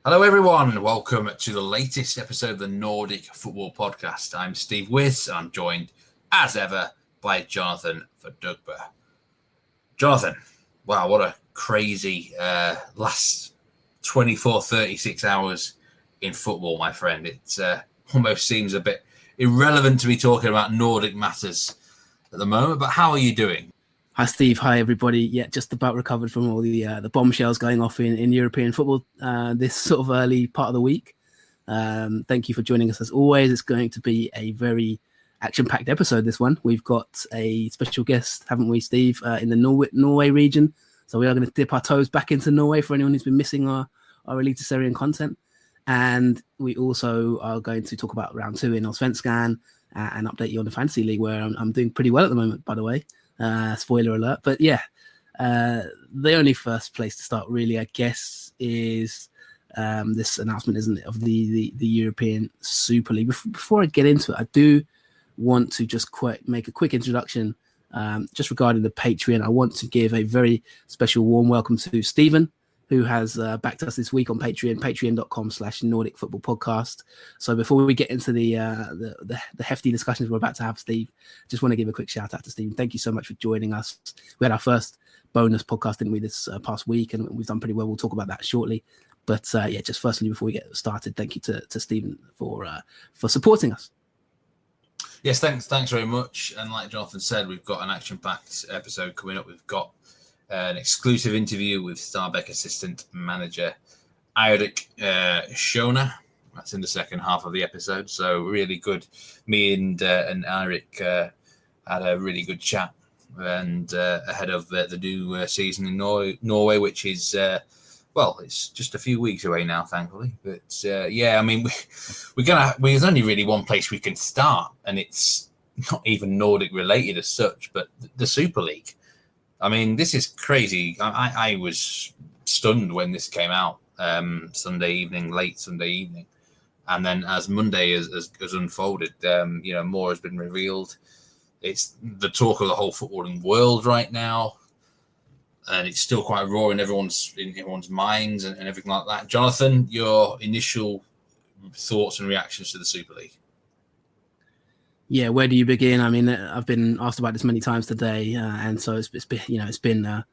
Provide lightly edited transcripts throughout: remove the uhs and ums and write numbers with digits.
Hello everyone, welcome to the latest episode of the Nordic Football Podcast. I'm Steve Wiss. I'm joined, as ever, by Jonathan Verdugber. Jonathan, wow, what a crazy last 24, 36 hours in football, my friend. It almost seems a bit irrelevant to be talking about Nordic matters at the moment, but how are you doing? Hi, Steve. Hi, everybody. Yeah, just about recovered from all the bombshells going off in European football this sort of early part of the week. Thank you for joining us as always. It's going to be a very action-packed episode, this one. We've got a special guest, haven't we, Steve, in the Norway region. So we are going to dip our toes back into Norway for anyone who's been missing our Eliteserien content. And we also are going to talk about round 2 in Allsvenskan and update you on the Fantasy League, where I'm doing pretty well at the moment, by the way. Spoiler alert. But yeah, the only first place to start really, I guess, is this announcement, isn't it, of the European Super League. Before I get into it, I do want to just make a quick introduction just regarding the Patreon. I want to give a very special warm welcome to Stephen, who has backed us this week on Patreon, patreon.com/Nordic Football Podcast. So before we get into the hefty discussions we're about to have, Steve, just want to give a quick shout out to Steve. Thank you so much for joining us. We had our first bonus podcast, didn't we, this past week, and we've done pretty well. We'll talk about that shortly. But yeah, just firstly, before we get started, thank you to Stephen for supporting us. Yes, thanks very much. And like Jonathan said, we've got an action-packed episode coming up. We've got an exclusive interview with Stabaek assistant manager Eirik Kjönö. That's in the second half of the episode. So really good. Me and Eirik had a really good chat, and ahead of the new season in Norway, which is it's just a few weeks away now, thankfully. But yeah, I mean, there's only really one place we can start, and it's not even Nordic related as such, but the Super League. I mean, this is crazy. I was stunned when this came out late Sunday evening. And then as Monday has unfolded, more has been revealed. It's the talk of the whole footballing world right now. And it's still quite raw in everyone's minds and everything like that. Jonathan, your initial thoughts and reactions to the Super League? Yeah, where do you begin? I mean, I've been asked about this many times today, and so it's been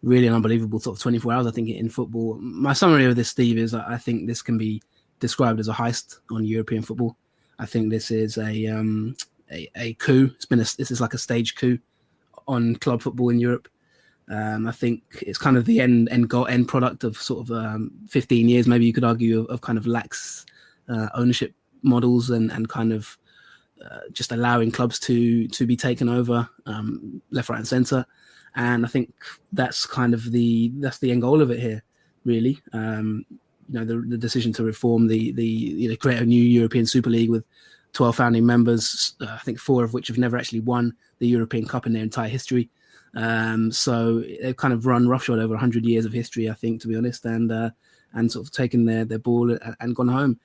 really an unbelievable sort of 24 hours, I think, in football. My summary of this, Steve, is I think this can be described as a heist on European football. I think this is a coup. This is like a stage coup on club football in Europe. I think it's kind of the end product of sort of 15 years, maybe you could argue, of kind of lax ownership models and kind of just allowing clubs to be taken over left, right, and centre. And I think that's kind of the end goal of it here, really. The decision to reform create a new European Super League with 12 founding members, I think 4 of which have never actually won the European Cup in their entire history. So they've kind of run roughshod over 100 years of history, I think, to be honest, and sort of taken their ball and gone home.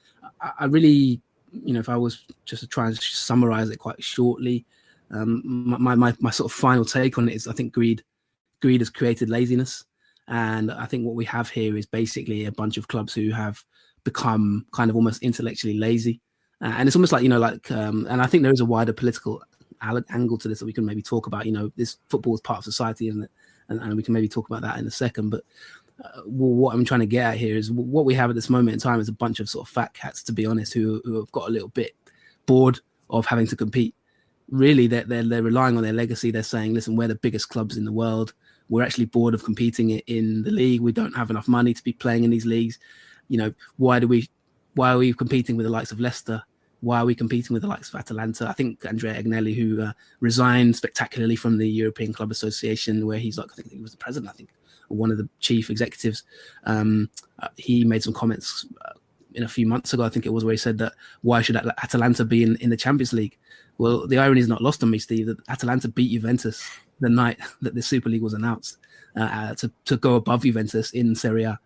I really, if I was just to try and summarize it quite shortly, my sort of final take on it is I think greed has created laziness. And I think what we have here is basically a bunch of clubs who have become kind of almost intellectually lazy. And it's almost like, and I think there is a wider political angle to this that we can maybe talk about. This football is part of society, isn't it? And we can maybe talk about that in a second. But what I'm trying to get at here is what we have at this moment in time is a bunch of sort of fat cats, to be honest, who have got a little bit bored of having to compete. Really, they're relying on their legacy. They're saying, listen, we're the biggest clubs in the world. We're actually bored of competing in the league. We don't have enough money to be playing in these leagues. Why are we competing with the likes of Leicester? Why are we competing with the likes of Atalanta? I think Andrea Agnelli, who resigned spectacularly from the European Club Association, where he's I think he was the president, or one of the chief executives. He made some comments in a few months ago, I think it was, where he said that why should Atalanta be in the Champions League? Well, the irony is not lost on me, Steve, that Atalanta beat Juventus the night that the Super League was announced to go above Juventus in Serie A.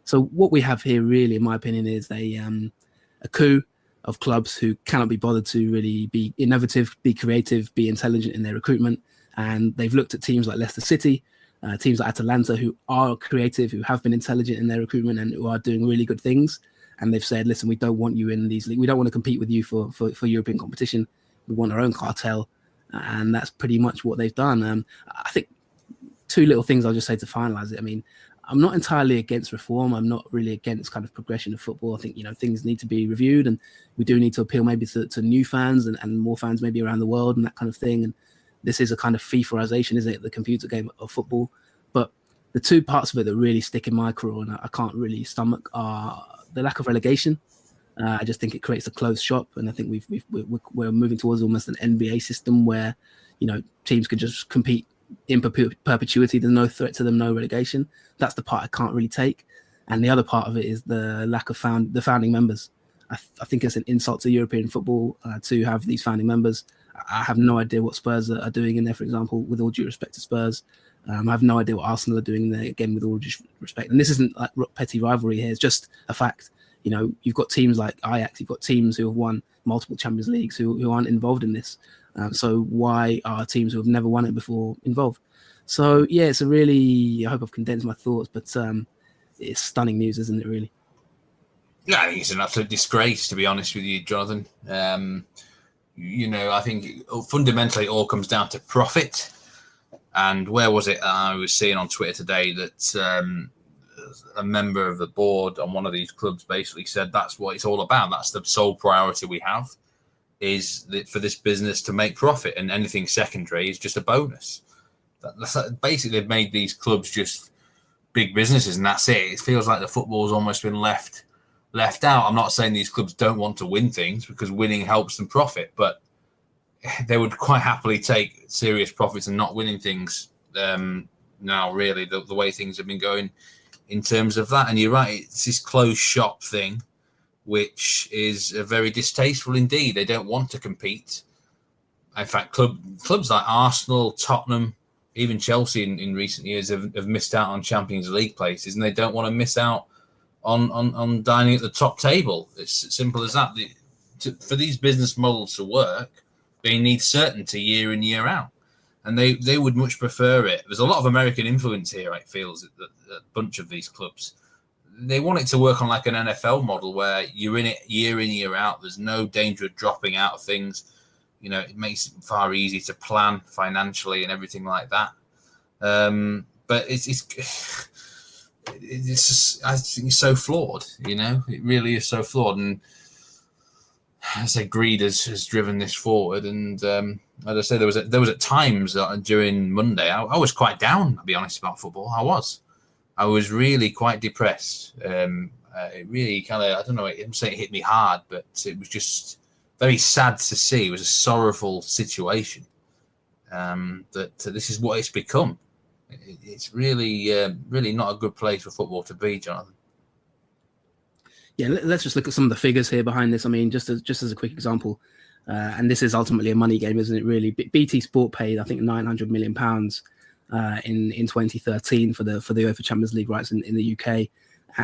So what we have here, really, in my opinion, is a coup of clubs who cannot be bothered to really be innovative, be creative, be intelligent in their recruitment. And they've looked at teams like Leicester City, Teams like Atalanta, who are creative, who have been intelligent in their recruitment and who are doing really good things. And they've said, listen, we don't want you in these leagues. We don't want to compete with you for European competition. We want our own cartel. And that's pretty much what they've done. I think two little things I'll just say to finalize it. I mean, I'm not entirely against reform. I'm not really against kind of progression of football. I think, things need to be reviewed, and we do need to appeal maybe to new fans and more fans maybe around the world and that kind of thing. And this is a kind of FIFAization, isn't it? The computer game of football. But the two parts of it that really stick in my craw and I can't really stomach are the lack of relegation. I just think it creates a closed shop. And I think we're moving towards almost an NBA system where, teams can just compete in perpetuity. There's no threat to them, no relegation. That's the part I can't really take. And the other part of it is the lack of the founding members. I think it's an insult to European football to have these founding members. I have no idea what Spurs are doing in there, for example, with all due respect to Spurs. I have no idea what Arsenal are doing there, again, with all due respect. And this isn't like petty rivalry here. It's just a fact. You've got teams like Ajax, you've got teams who have won multiple Champions Leagues who aren't involved in this. So why are teams who have never won it before involved? So, yeah, it's I hope I've condensed my thoughts, but it's stunning news, isn't it, really? Yeah, I think it's an absolute disgrace, to be honest with you, Jonathan. I think fundamentally it all comes down to profit. And where was it? I was seeing on Twitter today that a member of the board on one of these clubs basically said that's what it's all about. That's the sole priority we have, is that for this business to make profit, and anything secondary is just a bonus. Basically, they've made these clubs just big businesses, and that's it. It feels like the football's almost been left out. I'm not saying these clubs don't want to win things, because winning helps them profit, but they would quite happily take serious profits and not winning things now, really, the way things have been going in terms of that. And you're right, it's this closed shop thing, which is very distasteful indeed. They don't want to compete. In fact, clubs like Arsenal, Tottenham, even Chelsea in recent years have missed out on Champions League places, and they don't want to miss out on dining at the top table. It's as simple as that. For these business models to work, they need certainty year in, year out. And they would much prefer it. There's a lot of American influence here, I feel, at a bunch of these clubs. They want it to work on like an NFL model where you're in it year in, year out. There's no danger of dropping out of things. It makes it far easier to plan financially and everything like that. But it's just, I think it's so flawed, It really is so flawed. And I say greed has driven this forward. And as I say, there was at times during Monday, I was quite down, to be honest, about football. I was really quite depressed. It really kind of, I don't know, I didn't say it hit me hard, but it was just very sad to see. It was a sorrowful situation that this is what it's become. It's really, really not a good place for football to be, Jonathan. Yeah, let's just look at some of the figures here behind this. I mean, just as a quick example, and this is ultimately a money game, isn't it, really? BT Sport paid, I think, £900 million in 2013 for the UEFA Champions League rights in the UK.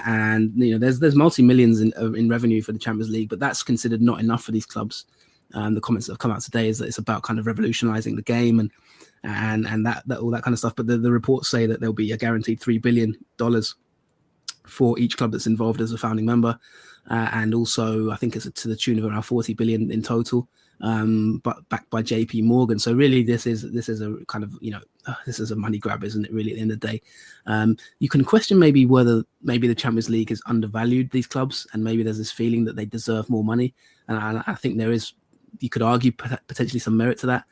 And, there's multi-millions in revenue for the Champions League, but that's considered not enough for these clubs. The comments that have come out today is that it's about kind of revolutionizing the game and that all that kind of stuff. But the reports say that there'll be a guaranteed $3 billion for each club that's involved as a founding member, and also I think it's to the tune of around 40 billion in total, but backed by JP Morgan. So really this is a kind of this is a money grab, isn't it, really, at the end of the day? You can question whether the Champions League has undervalued these clubs, and maybe there's this feeling that they deserve more money, and I think you could argue potentially some merit to that.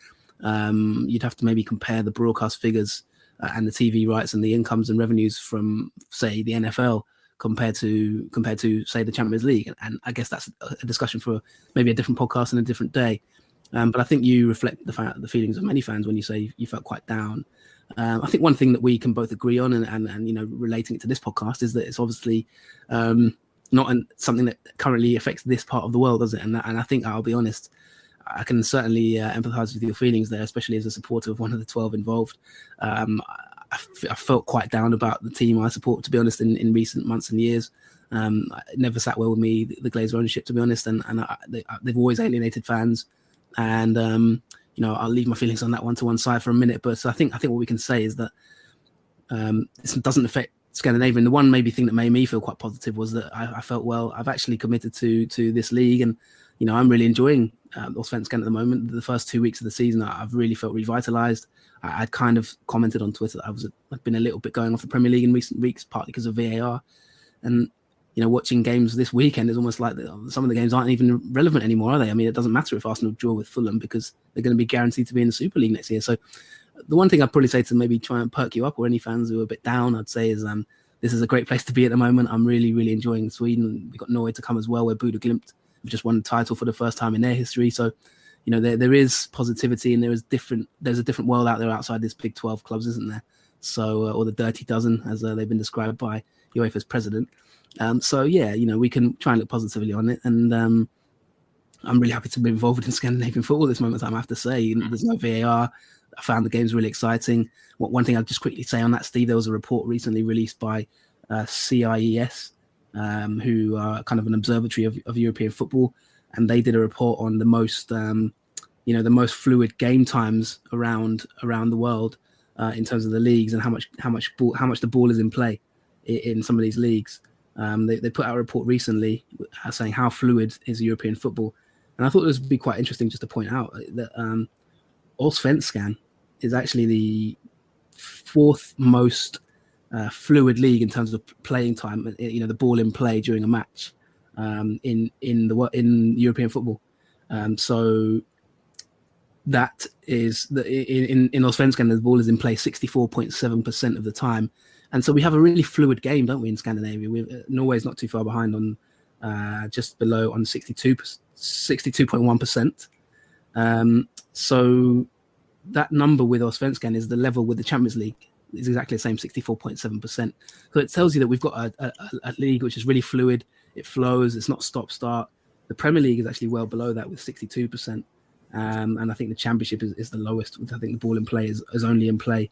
You'd have to maybe compare the broadcast figures and the TV rights and the incomes and revenues from, say, the NFL compared to say the Champions League, and I guess that's a discussion for maybe a different podcast and a different day. But I think you reflect the feelings of many fans when you say you felt quite down. I think one thing that we can both agree on, and relating it to this podcast, is that it's obviously not something that currently affects this part of the world, does it? And I think, I'll be honest, I can certainly empathise with your feelings there, especially as a supporter of one of the 12 involved. I felt quite down about the team I support, to be honest, in recent months and years. It never sat well with me, the Glazer ownership, to be honest, and they've always alienated fans. And I'll leave my feelings on that one to one side for a minute. But I think what we can say is that this doesn't affect Scandinavian. The one maybe thing that made me feel quite positive was that I felt, well, I've actually committed to this league, and I'm really enjoying Allsvenskan at the moment. The first 2 weeks of the season, I've really felt revitalized. I'd kind of commented on Twitter that I'd been a little bit going off the Premier League in recent weeks, partly because of VAR, and watching games this weekend is almost like some of the games aren't even relevant anymore, are they? I mean, it doesn't matter if Arsenal draw with Fulham because they're going to be guaranteed to be in the Super League next year. So the one thing I'd probably say to maybe try and perk you up, or any fans who are a bit down, I'd say is this is a great place to be at the moment. I'm really, really enjoying Sweden. We've got Norway to come as well, where Bodø Glimt have just won the title for the first time in their history. So, there is positivity, and there's a different world out there outside this Big 12 clubs, isn't there? So, or the Dirty Dozen, as they've been described by UEFA's president. So yeah, we can try and look positively on it, and I'm really happy to be involved in Scandinavian football at this moment in time. I have to say, there's no VAR. I found the games really exciting. One thing I'll just quickly say on that, Steve, there was a report recently released by CIES, who are kind of an observatory of European football, and they did a report on the most, the most fluid game times around the world in terms of the leagues, and how much the ball is in play in some of these leagues. They put out a report recently saying how fluid is European football, and I thought this would be quite interesting just to point out that Allsvenskan is actually the fourth most fluid league in terms of playing time. The ball in play during a match in European football. So that is in Allsvenskan, the ball is in play 64.7% of the time. And so we have a really fluid game, don't we, in Scandinavia? Norway's not too far behind on just below on 62.1%. So that number with Allsvenskan is the level with the Champions League. It's exactly the same, 64.7%. So it tells you that we've got a league which is really fluid. It flows. It's not stop-start. The Premier League is actually well below that with 62%. And I think the Championship is the lowest. I think the ball in play is only in play.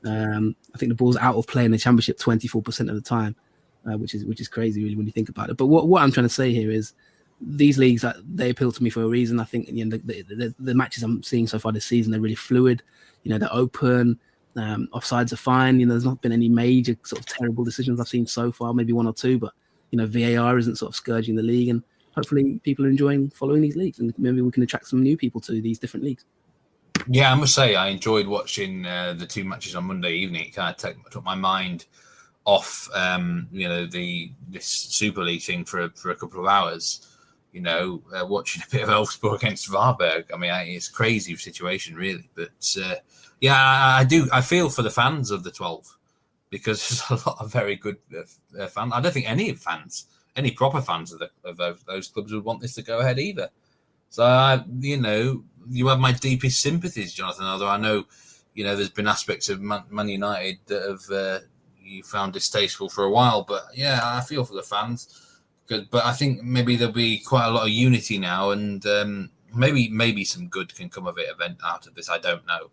I think the ball's out of play in the Championship 24% of the time, which is crazy really when you think about it. But what I'm trying to say here is these leagues, they appeal to me for a reason. I think the matches I'm seeing so far this season, they're really fluid. They're open. Offsides are fine. There's not been any major sort of terrible decisions I've seen so far, maybe one or two, but VAR isn't sort of scourging the league, and hopefully people are enjoying following these leagues, and maybe we can attract some new people to these different leagues. Yeah, I must say I enjoyed watching the two matches on Monday evening. It kind of took my mind off, this Super League thing for a couple of hours. Watching a bit of Elfsborg against Varberg. I mean, it's a crazy situation, really. But I feel for the fans of the 12, because there's a lot of very good fans. I don't think any proper fans of those clubs would want this to go ahead either. So, you have my deepest sympathies, Jonathan, although I know, there's been aspects of Man United that have you found distasteful for a while. But, yeah, I feel for the fans. Good. But I think maybe there'll be quite a lot of unity now, and maybe some good can come of it out of this. I don't know,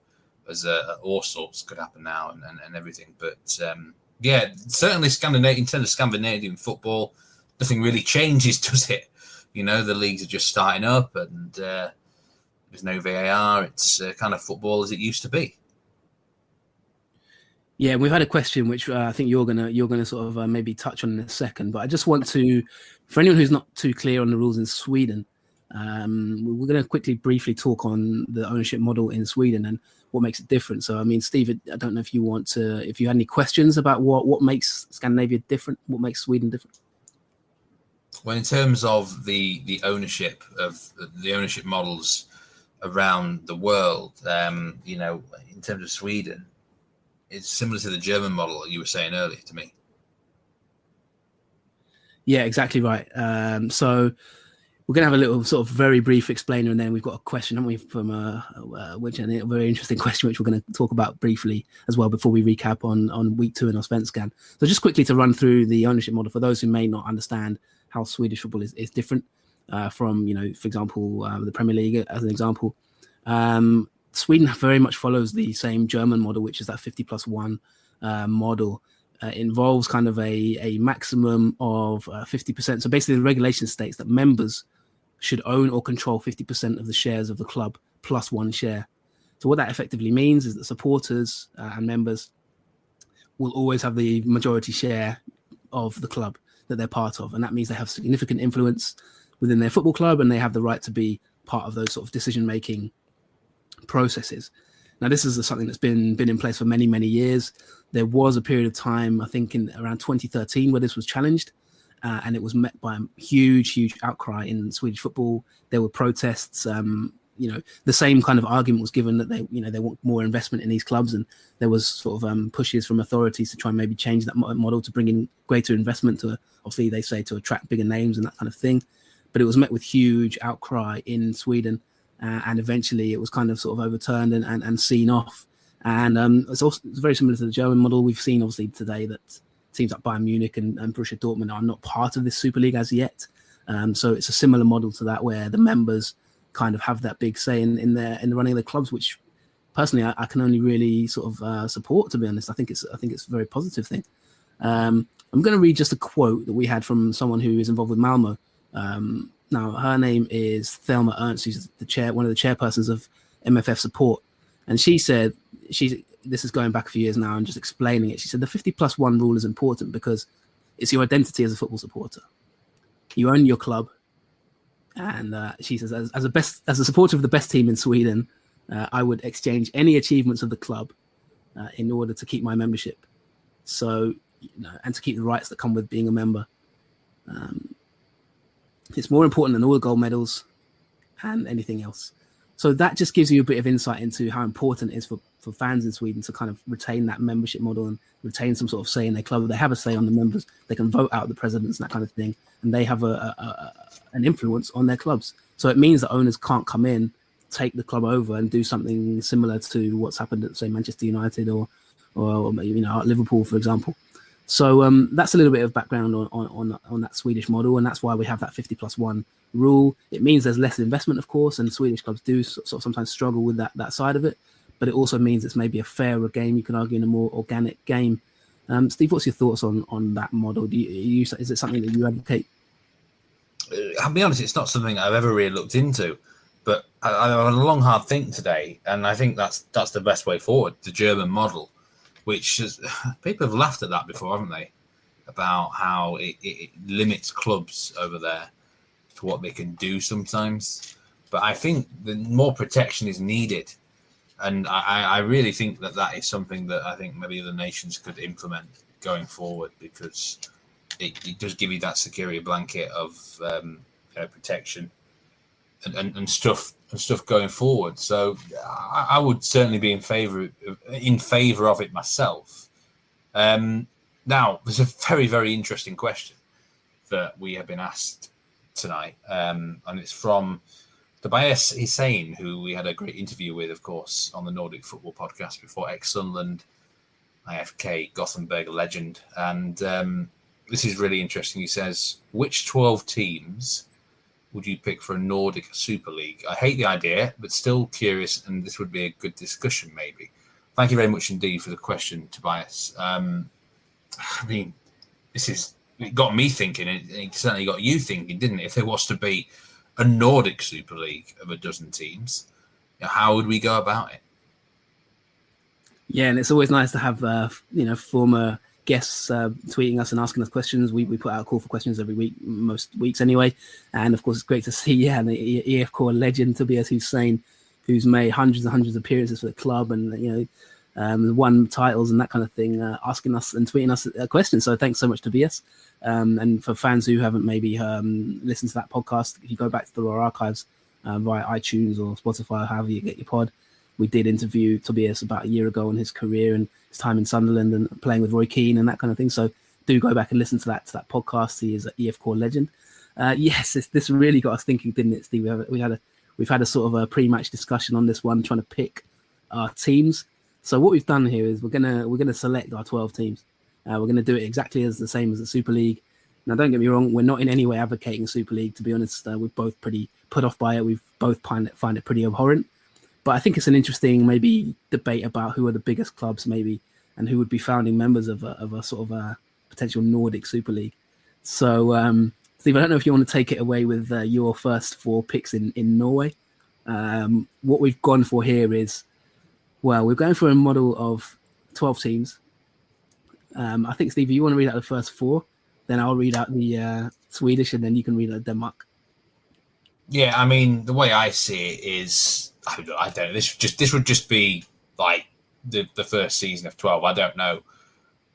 as all sorts could happen now and everything. But, certainly in terms of Scandinavian football, nothing really changes, does it? The leagues are just starting up, and there's no VAR. It's kind of football as it used to be. Yeah, we've had a question which I think you're gonna sort of maybe touch on in a second. But I just want to, for anyone who's not too clear on the rules in Sweden, we're going to briefly talk on the ownership model in Sweden and what makes it different. So, I mean, Steve, I don't know if you had any questions about what makes Scandinavia different, what makes Sweden different. Well, in terms of the ownership models around the world, in terms of Sweden, it's similar to the German model that you were saying earlier to me. Yeah, exactly right. So we're going to have a little sort of very brief explainer, and then we've got a question, haven't we, from which a very interesting question, which we're going to talk about briefly as well before we recap on week 2 in Allsvenskan. So just quickly to run through the ownership model for those who may not understand how Swedish football is different from, for example, the Premier League as an example. Sweden very much follows the same German model, which is that 50+1 model. Involves kind of a maximum of 50%. So basically the regulation states that members should own or control 50% of the shares of the club plus one share. So what that effectively means is that supporters and members will always have the majority share of the club that they're part of. And that means they have significant influence within their football club, and they have the right to be part of those sort of decision-making processes. Now, this is something that's been in place for many, many years. There was a period of time, I think in around 2013, where this was challenged, and it was met by a huge outcry in Swedish football. There were protests. The same kind of argument was given that they want more investment in these clubs, and there was sort of pushes from authorities to try and maybe change that model to bring in greater investment to, obviously they say, to attract bigger names and that kind of thing. But it was met with huge outcry in Sweden, and eventually it was kind of sort of overturned and seen off. And it's very similar to the German model. We've seen obviously today that teams like Bayern Munich and Borussia Dortmund are not part of this Super League as yet. So it's a similar model to that, where the members kind of have that big say in the running of the clubs, which personally I can only really sort of support, to be honest. I think it's a very positive thing. I'm going to read just a quote that we had from someone who is involved with Malmo. Now her name is Thelma Ernst, who's one of the chairpersons of MFF support, and she said, this is going back a few years now and just explaining it. She said the 50+1 rule is important because it's your identity as a football supporter. You own your club. And she says, as a supporter of the best team in Sweden, I would exchange any achievements of the club in order to keep my membership. So, and to keep the rights that come with being a member. It's more important than all the gold medals and anything else. So that just gives you a bit of insight into how important it is for fans in Sweden to kind of retain that membership model and retain some sort of say in their club. They have a say on the members. They can vote out the presidents and that kind of thing. And they have an influence on their clubs. So it means that owners can't come in, take the club over and do something similar to what's happened at, say, Manchester United or Liverpool, for example. So that's a little bit of background on that Swedish model, and that's why we have that 50+1 rule. It means there's less investment, of course, and Swedish clubs do sort of sometimes struggle with that side of it. But it also means it's maybe a fairer game, you can argue, in a more organic game. Steve, what's your thoughts on that model? Is it something that you advocate? I'll be honest, it's not something I've ever really looked into, but I had a long, hard think today, and I think that's the best way forward, the German model, which people have laughed at that before, haven't they? About how it limits clubs over there to what they can do sometimes. But I think the more protection is needed. And I really think that is something that I think maybe other nations could implement going forward, because it does give you that security blanket of protection and stuff going forward. So I would certainly be in favor of it myself. Now, there's a very, very interesting question that we have been asked tonight, and it's from Tobias Hussein, who we had a great interview with, of course, on the Nordic Football Podcast before, ex-Sunderland, IFK, Gothenburg legend. And this is really interesting. He says, which 12 teams would you pick for a Nordic Super League? I hate the idea, but still curious, and this would be a good discussion, maybe. Thank you very much indeed for the question, Tobias. It got me thinking, and it certainly got you thinking, didn't it? If there was to be a Nordic Super League of a dozen teams, how would we go about it? Yeah, and it's always nice to have former guests tweeting us and asking us questions. We put out a call for questions every week, most weeks anyway. And of course, it's great to see the EF Core legend Tobias Hussein, who's made hundreds and hundreds of appearances for the club and won titles and that kind of thing, asking us and tweeting us questions. So thanks so much, Tobias. And for fans who haven't maybe listened to that podcast, if you go back through our archives via iTunes or Spotify, or however you get your pod, we did interview Tobias about a year ago on his career and his time in Sunderland and playing with Roy Keane and that kind of thing. So do go back and listen to that podcast. He is an EF Core legend. Yes, this really got us thinking, didn't it, Steve? We've had a sort of a pre-match discussion on this one, trying to pick our teams. So what we've done here is we're gonna select our 12 teams. We're going to do it exactly as the same as the Super League. Now, don't get me wrong, we're not in any way advocating Super League. To be honest, we're both pretty put off by it. We've both find it pretty abhorrent. But I think it's an interesting maybe debate about who are the biggest clubs maybe and who would be founding members of a sort of a potential Nordic Super League. So, Steve, I don't know if you want to take it away with your first 4 picks in Norway. What we've gone for here is, we're going for a model of 12 teams. I think, Steve, you want to read out the first four, then I'll read out the Swedish, and then you can read out Denmark. Yeah, I mean, the way I see it is, I don't know. This would just be like the first season of 12. I don't know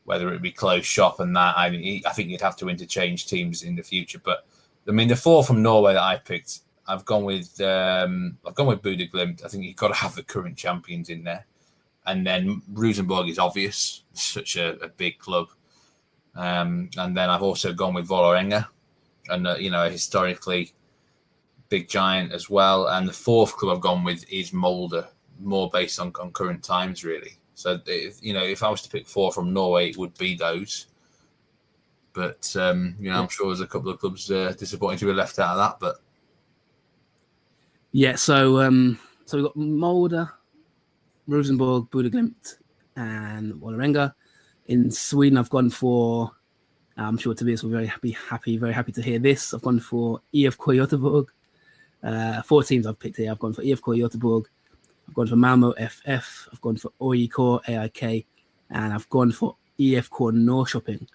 whether it would be closed shop and that. I mean, I think you'd have to interchange teams in the future. But I mean, the four from Norway that I picked, I've gone with Bodø Glimt. I think you've got to have the current champions in there, and then Rosenborg is obvious, such a big club. And then I've also gone with Vålerenga, and historically big giant as well. And the fourth club I've gone with is Molde, more based on current times, really. So if I was to pick four from Norway, it would be those. But I'm sure there's a couple of clubs disappointing to be left out of that. But yeah, so we've got Molde, Rosenborg, Bodø Glimt, and Vålerenga. In Sweden, I've gone for. I'm sure Tobias will very happy to hear this. I've gone for IFK Göteborg. 4 teams I've picked here. I've gone for IFK Göteborg. I've gone for Malmö FF. I've gone for AIK, and I've gone for IFK Norrköping.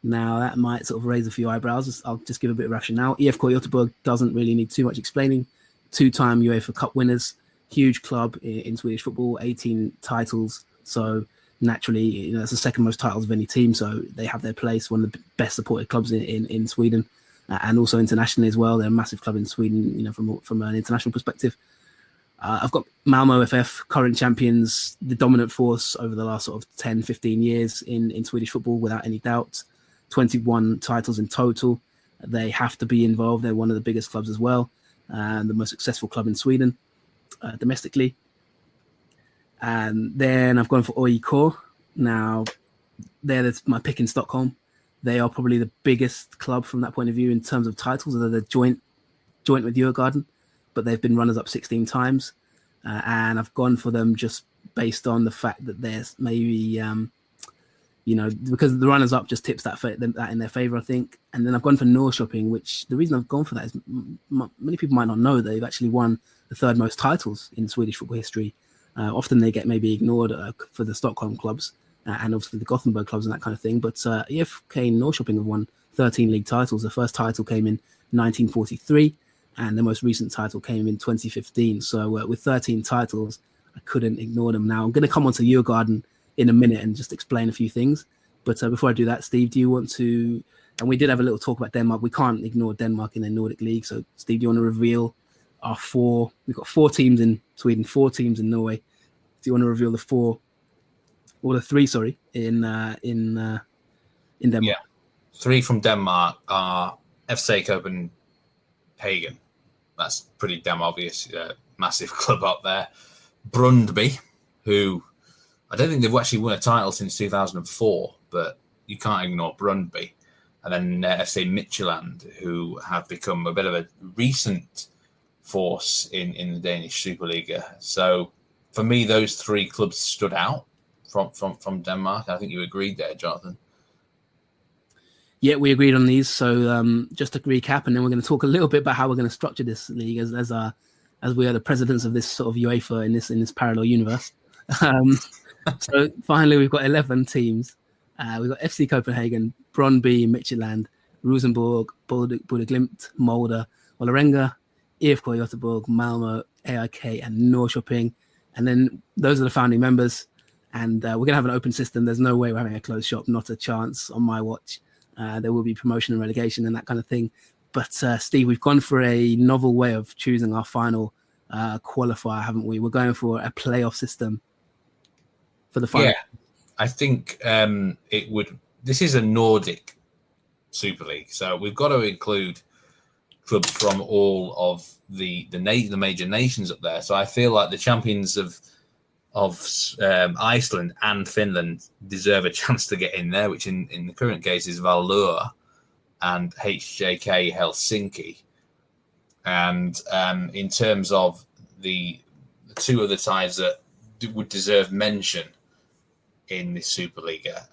Now that might sort of raise a few eyebrows. I'll just give a bit of rationale. IFK Göteborg doesn't really need too much explaining. 2-time UEFA Cup winners, huge club in Swedish football, 18 titles. So naturally, it's the second most titles of any team. So they have their place, one of the best supported clubs in Sweden, and also internationally as well. They're a massive club in Sweden, from an international perspective. I've got Malmö FF, current champions, the dominant force over the last sort of 10, 15 years in Swedish football, without any doubt. 21 titles in total. They have to be involved. They're one of the biggest clubs as well, and the most successful club in Sweden domestically. And then I've gone for AIK. Now, that's my pick in Stockholm. They are probably the biggest club from that point of view in terms of titles. They're the joint with Djurgården, but they've been runners-up 16 times. And I've gone for them just based on the fact that there's maybe, because the runners-up just tips that in their favour, I think. And then I've gone for Norrköping, which the reason I've gone for that is many people might not know they've actually won the third most titles in Swedish football history. Often they get maybe ignored for the Stockholm clubs and obviously the Gothenburg clubs and that kind of thing. But IFK Norrköping have won 13 league titles. The first title came in 1943 and the most recent title came in 2015. So with 13 titles, I couldn't ignore them. Now I'm going to come on to Djurgården in a minute and just explain a few things. But before I do that, Steve, do you want to... And we did have a little talk about Denmark. We can't ignore Denmark in the Nordic League. So Steve, do you want to reveal our 4? We've got 4 teams in Sweden, 4 teams in Norway. Do you want to reveal the 3, in Denmark? Yeah. 3 from Denmark are FC Copenhagen. That's pretty damn obvious. Massive club up there. Brøndby, who I don't think they've actually won a title since 2004, but you can't ignore Brøndby. And then FC Midtjylland, who have become a bit of a recent force in the Danish Superliga. So for me, those 3 clubs stood out from Denmark. I think you agreed there, Jonathan. Yeah, we agreed on these. So just to recap, and then we're going to talk a little bit about how we're going to structure this league as we are the presidents of this sort of UEFA in this parallel universe. So finally, we've got 11 teams. We've got FC Copenhagen, Brøndby, Midtjylland, Rosenborg, Bodø Glimt, Molde, Vålerenga, IFK Göteborg, Malmö, AIK, and Norrköping. And then those are the founding members. And we're going to have an open system. There's no way we're having a closed shop, not a chance on my watch. There will be promotion and relegation and that kind of thing. But Steve, we've gone for a novel way of choosing our final qualifier, haven't we? We're going for a playoff system for the final. Yeah, I think it would. This is a Nordic Super League, so we've got to include clubs from all of the major nations up there. So I feel like the champions of Iceland and Finland deserve a chance to get in there, which in the current case is Valur and HJK Helsinki. And in terms of the 2 other sides that would deserve mention in this Superliga,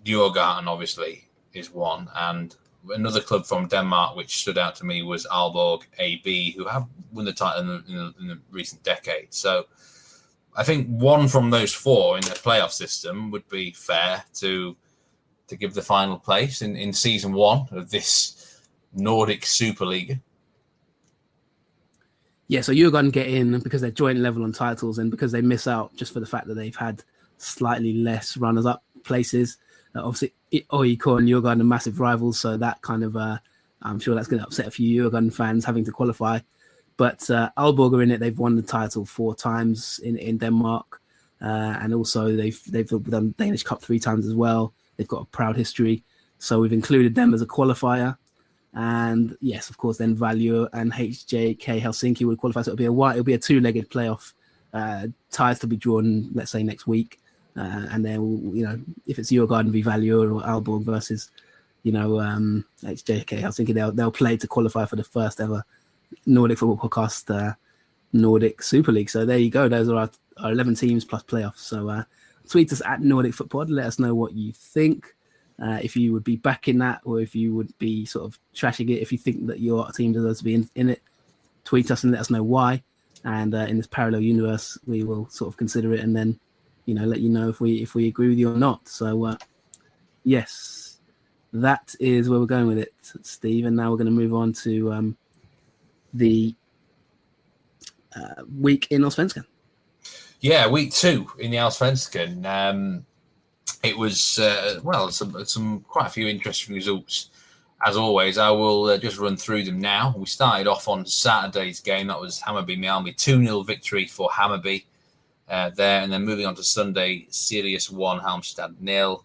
Djurgården obviously is one, and another club from Denmark which stood out to me was Aalborg AB, who have won the title in the recent decade. So I think one from those four in the playoff system would be fair to give the final place in season one of this Nordic Super League. Yeah, so Djurgården get in because they're joint level on titles and because they miss out just for the fact that they've had slightly less runners-up places. Obviously, OIK and Djurgården are massive rivals, so that kind of, I'm sure that's going to upset a few Djurgården fans having to qualify. But Aalborg are in it. They've won the title 4 times in Denmark, and also they've done Danish Cup 3 times as well. They've got a proud history, so we've included them as a qualifier. And yes, of course, then Valur and HJK Helsinki would qualify. So it'll be a 2-legged playoff. Ties to be drawn, let's say next week, and then if it's Djurgården v Valur or Aalborg versus HJK Helsinki, they'll play to qualify for the first ever Nordic Football Podcast Nordic Super League. So there you go. Those are our 11 teams plus playoffs. So tweet us at Nordic Footpod. Let us know what you think. If you would be backing that, or if you would be sort of trashing it, if you think that your team deserves to be in it, tweet us and let us know why. And in this parallel universe, we will sort of consider it and then, let you know if we agree with you or not. So, yes, that is where we're going with it, Steve. And now we're going to move on to the week in Allsvenskan. Yeah, week 2 in the Allsvenskan. It was, some quite a few interesting results. As always, I will just run through them now. We started off on Saturday's game. That was Hammarby-Mjällby, 2-0 victory for Hammarby there. And then moving on to Sunday, Sirius 1, Halmstad 0.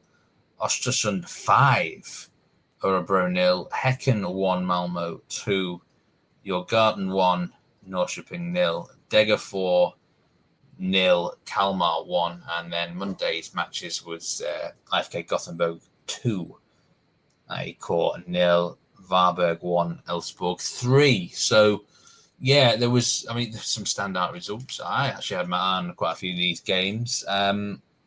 Östersund 5, Örebro 0. Häcken 1, Malmö 2. Djurgården 1, Norrköping 0. Deger 4, 0, Kalmar 1, and then Monday's matches was IFK Gothenburg 2, AIK 0, Varberg 1, Elfsborg 3. So, yeah, there's some standout results. I actually had my eye on quite a few of these games.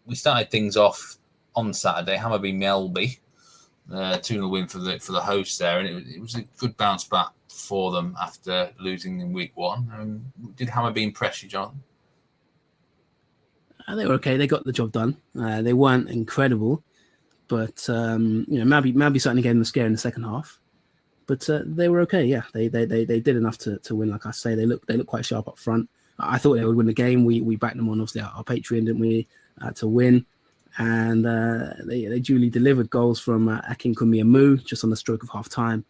We started things off on Saturday, Hammarby-Mjällby, 2-0 win for the hosts there, and it was a good bounce back for them after losing in week 1. Did Hammarby impress you, Jonathan? They were okay. They got the job done. They weren't incredible, but Malby certainly gave them a scare in the second half. But they were okay. Yeah, they did enough to win. Like I say, they look quite sharp up front. I thought they would win the game. We backed them on obviously our Patreon, didn't we, to win, and they duly delivered goals from Akinkunmi and Mu just on the stroke of half time.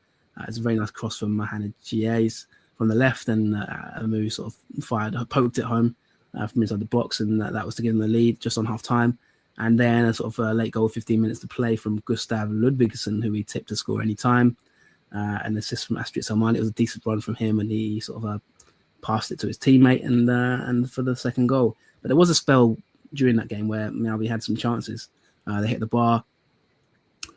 It's a very nice cross from Mohamed Gies from the left, and Mu sort of poked it home from inside the box, and that was to give them the lead just on half time. And then a sort of a late goal, 15 minutes to play from Gustav Ludvigsson, who he tipped to score any time. An assist from Astrid Salman. It was a decent run from him, and he sort of passed it to his teammate and for the second goal. But there was a spell during that game where Malby had some chances. They hit the bar.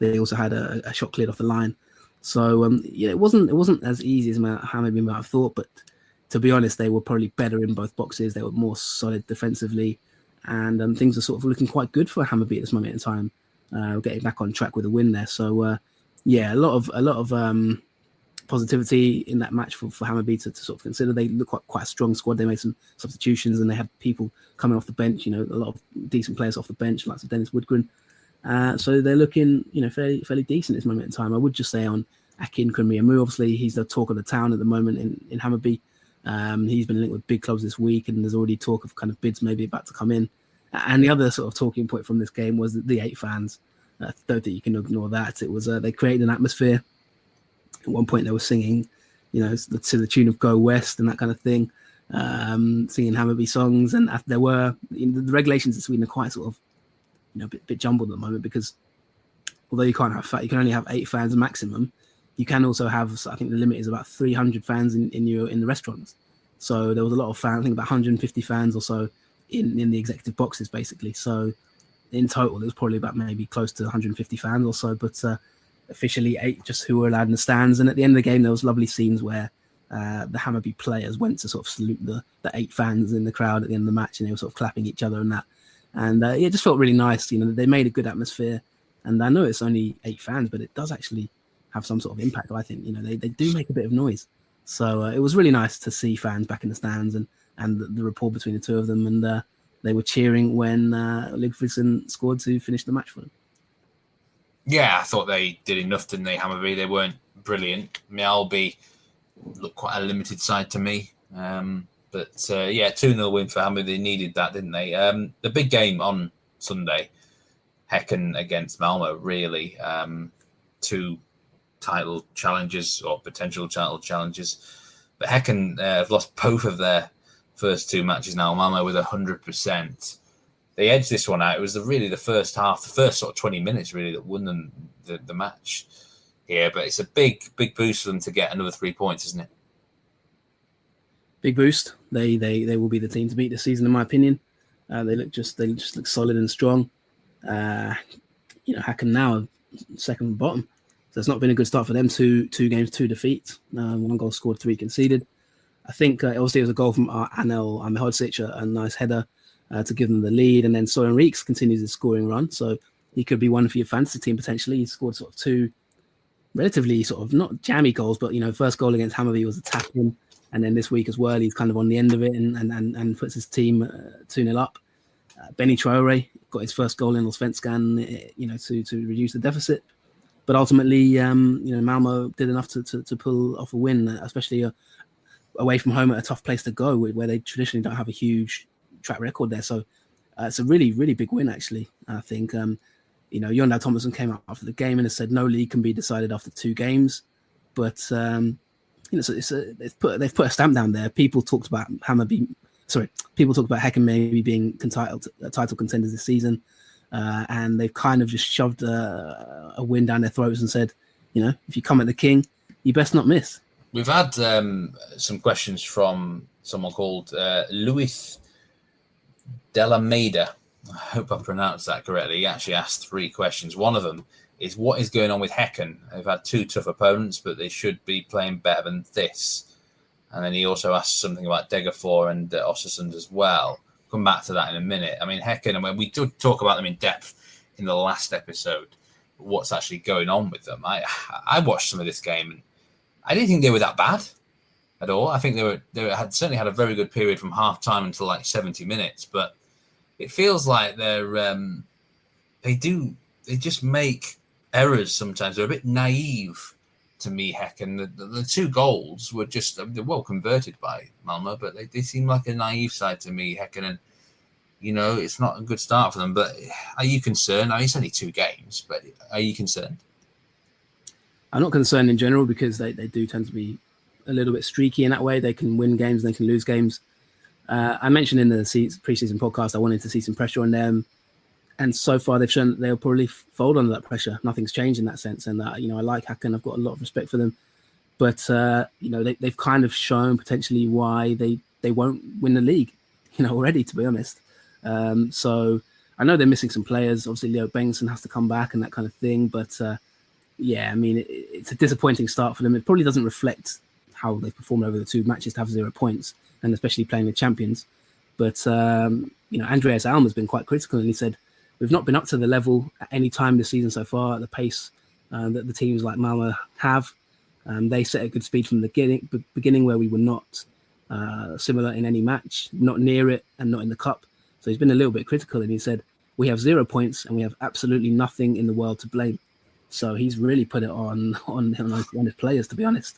They also had a shot cleared off the line. So it wasn't as easy as Hammarby might have thought, but to be honest, they were probably better in both boxes. They were more solid defensively, and things are sort of looking quite good for Hammarby at this moment in time. Getting back on track with a win there. So a lot of positivity in that match for Hammarby to sort of consider. They look quite a strong squad. They made some substitutions and they had people coming off the bench. A lot of decent players off the bench, like Dennis Woodgren. So they're looking, fairly decent at this moment in time. I would just say on Akinkunmi and Mu, obviously he's the talk of the town at the moment in Hammarby. He's been linked with big clubs this week, and there's already talk of kind of bids maybe about to come in. And the other sort of talking point from this game was the 8 fans. I don't think you can ignore that. It was they created an atmosphere. At one point they were singing, to the tune of "Go West" and that kind of thing, singing Hammarby songs. And there were the regulations in Sweden are quite sort of a bit jumbled at the moment, because although you can only have 8 fans maximum. You can also have, I think the limit is about 300 fans in the restaurants. So there was a lot of fans, I think about 150 fans or so in the executive boxes, basically. So in total, it was probably about maybe close to 150 fans or so, but officially 8 just who were allowed in the stands. And at the end of the game, there was lovely scenes where the Hammarby players went to sort of salute the 8 fans in the crowd at the end of the match, and they were sort of clapping each other and that. And it just felt really nice. They made a good atmosphere. And I know it's only 8 fans, but it does actually have some sort of impact. I think they do make a bit of noise, so it was really nice to see fans back in the stands and the rapport between the two of them. And they were cheering when Ligfridsson scored to finish the match for them. Yeah, I thought they did enough, didn't they, Hammarby? They weren't brilliant. Mjällby looked quite a limited side to me. But 2-0 win for Hammarby. They needed that, didn't they? The big game on Sunday, Häcken against Malmö, really. Two title challenges or potential title challenges. But Häcken have lost both of their first two matches now. Malmö with 100%. They edged this one out. It was really the first half, the first sort of 20 minutes really that won them the match here. But it's a big boost for them to get another 3 points, isn't it? Big boost. They will be the team to beat this season, in my opinion. They just look solid and strong. Häcken now second from bottom, so it's not been a good start for them. Two games, 2 defeats, 1 goal scored, 3 conceded. I think obviously it was a goal from Anel Ahmedhodzic, a nice header to give them the lead, and then Soren Reeks continues his scoring run, so he could be one for your fantasy team potentially. He scored sort of 2 relatively sort of not jammy goals, but first goal against Hammarby was a tap-in, and then this week as well he's kind of on the end of it and puts his team 2-0 up. Benny Traore got his first goal in Allsvenskan, to reduce the deficit, but ultimately Malmö did enough to pull off a win, especially away from home at a tough place to go, where they traditionally don't have a huge track record there. So it's a really, really big win, actually. I think, Jon Thomason came out after the game and has said no league can be decided after 2 games. But, so they've put a stamp down there. People talked about Häcken maybe being title contenders this season. And they've kind of just shoved a win down their throats and said, if you come at the king, you best not miss. We've had some questions from someone called Luis Delameda. I hope I pronounced that correctly. He actually asked 3 questions. One of them is, what is going on with Häcken? They've had 2 tough opponents, but they should be playing better than this. And then he also asked something about Degerfors and Östersund as well. Come back to that in a minute. I mean, Häcken, we did talk about them in depth in the last episode, what's actually going on with them. I watched some of this game, and I didn't think they were that bad at all. I think they had certainly had a very good period from half time until like 70 minutes, but it feels like they just make errors sometimes. They're a bit naive to me, Häcken. The 2 goals were they're well converted by Malmö, but they seem like a naive side to me, Häcken, and it's not a good start for them. But are you concerned? I mean, it's only 2 games, but are you concerned? I'm not concerned in general, because they do tend to be a little bit streaky in that way. They can win games, they can lose games. I mentioned in the preseason podcast I wanted to see some pressure on them, and so far they've shown that they'll probably fold under that pressure. Nothing's changed in that sense, and I like Häcken. I've got a lot of respect for them, but they've kind of shown potentially why they won't win the league, already, to be honest. So I know they're missing some players. Obviously, Leo Bengtsson has to come back and that kind of thing, but it's a disappointing start for them. It probably doesn't reflect how they've performed over the 2 matches to have 0 points, and especially playing the champions. But, Andreas Alm has been quite critical, and he said, we've not been up to the level at any time this season so far, at the pace that the teams like Malmö have. They set a good speed from the beginning where we were not similar in any match, not near it, and not in the cup. So he's been a little bit critical, and he said, we have 0 points and we have absolutely nothing in the world to blame. So he's really put it on his players, to be honest.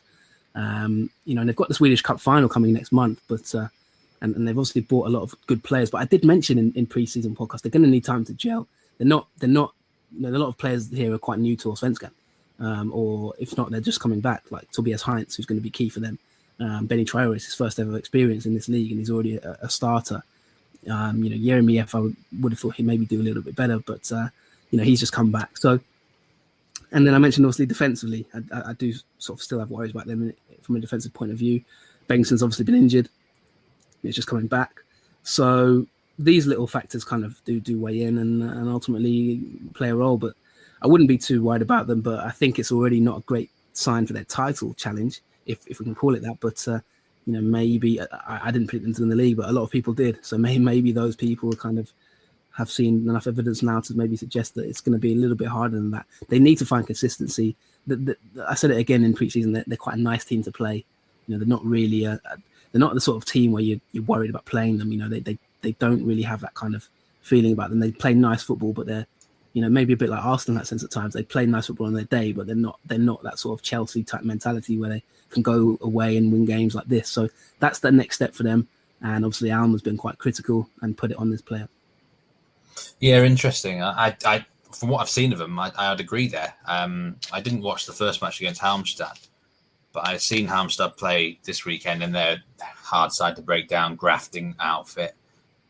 And they've got the Swedish Cup final coming next month, but and they've obviously bought a lot of good players. But I did mention in pre-season podcast, they're going to need time to gel. They're not. A lot of players here are quite new to Allsvenskan, or if not, they're just coming back. Like Tobias Heinz, who's going to be key for them. Benny Traore is his first ever experience in this league, and he's already a starter. Jeremiev, I would have thought he'd maybe do a little bit better, but he's just come back. So. And then I mentioned, obviously, defensively, I do sort of still have worries about them from a defensive point of view. Bengtsson's obviously been injured. He's just coming back. So these little factors kind of do weigh in and ultimately play a role. But I wouldn't be too worried about them. But I think it's already not a great sign for their title challenge, if we can call it that. But, maybe I didn't predict them to win the league, but a lot of people did. So maybe those people kind of have seen enough evidence now to maybe suggest that it's going to be a little bit harder than that. They need to find consistency. I said it again in preseason, they're quite a nice team to play. They're not really they're not the sort of team where you're worried about playing them. they don't really have that kind of feeling about them. They play nice football, but they're, maybe a bit like Arsenal in that sense at times. They play nice football on their day, but they're not that sort of Chelsea type mentality where they can go away and win games like this. So that's the next step for them. And obviously Alma's been quite critical and put it on this player. Yeah, interesting. I from what I've seen of them, I'd agree there. I didn't watch the first match against Halmstad, but I've seen Halmstad play this weekend, and they're hard side to break down, grafting outfit,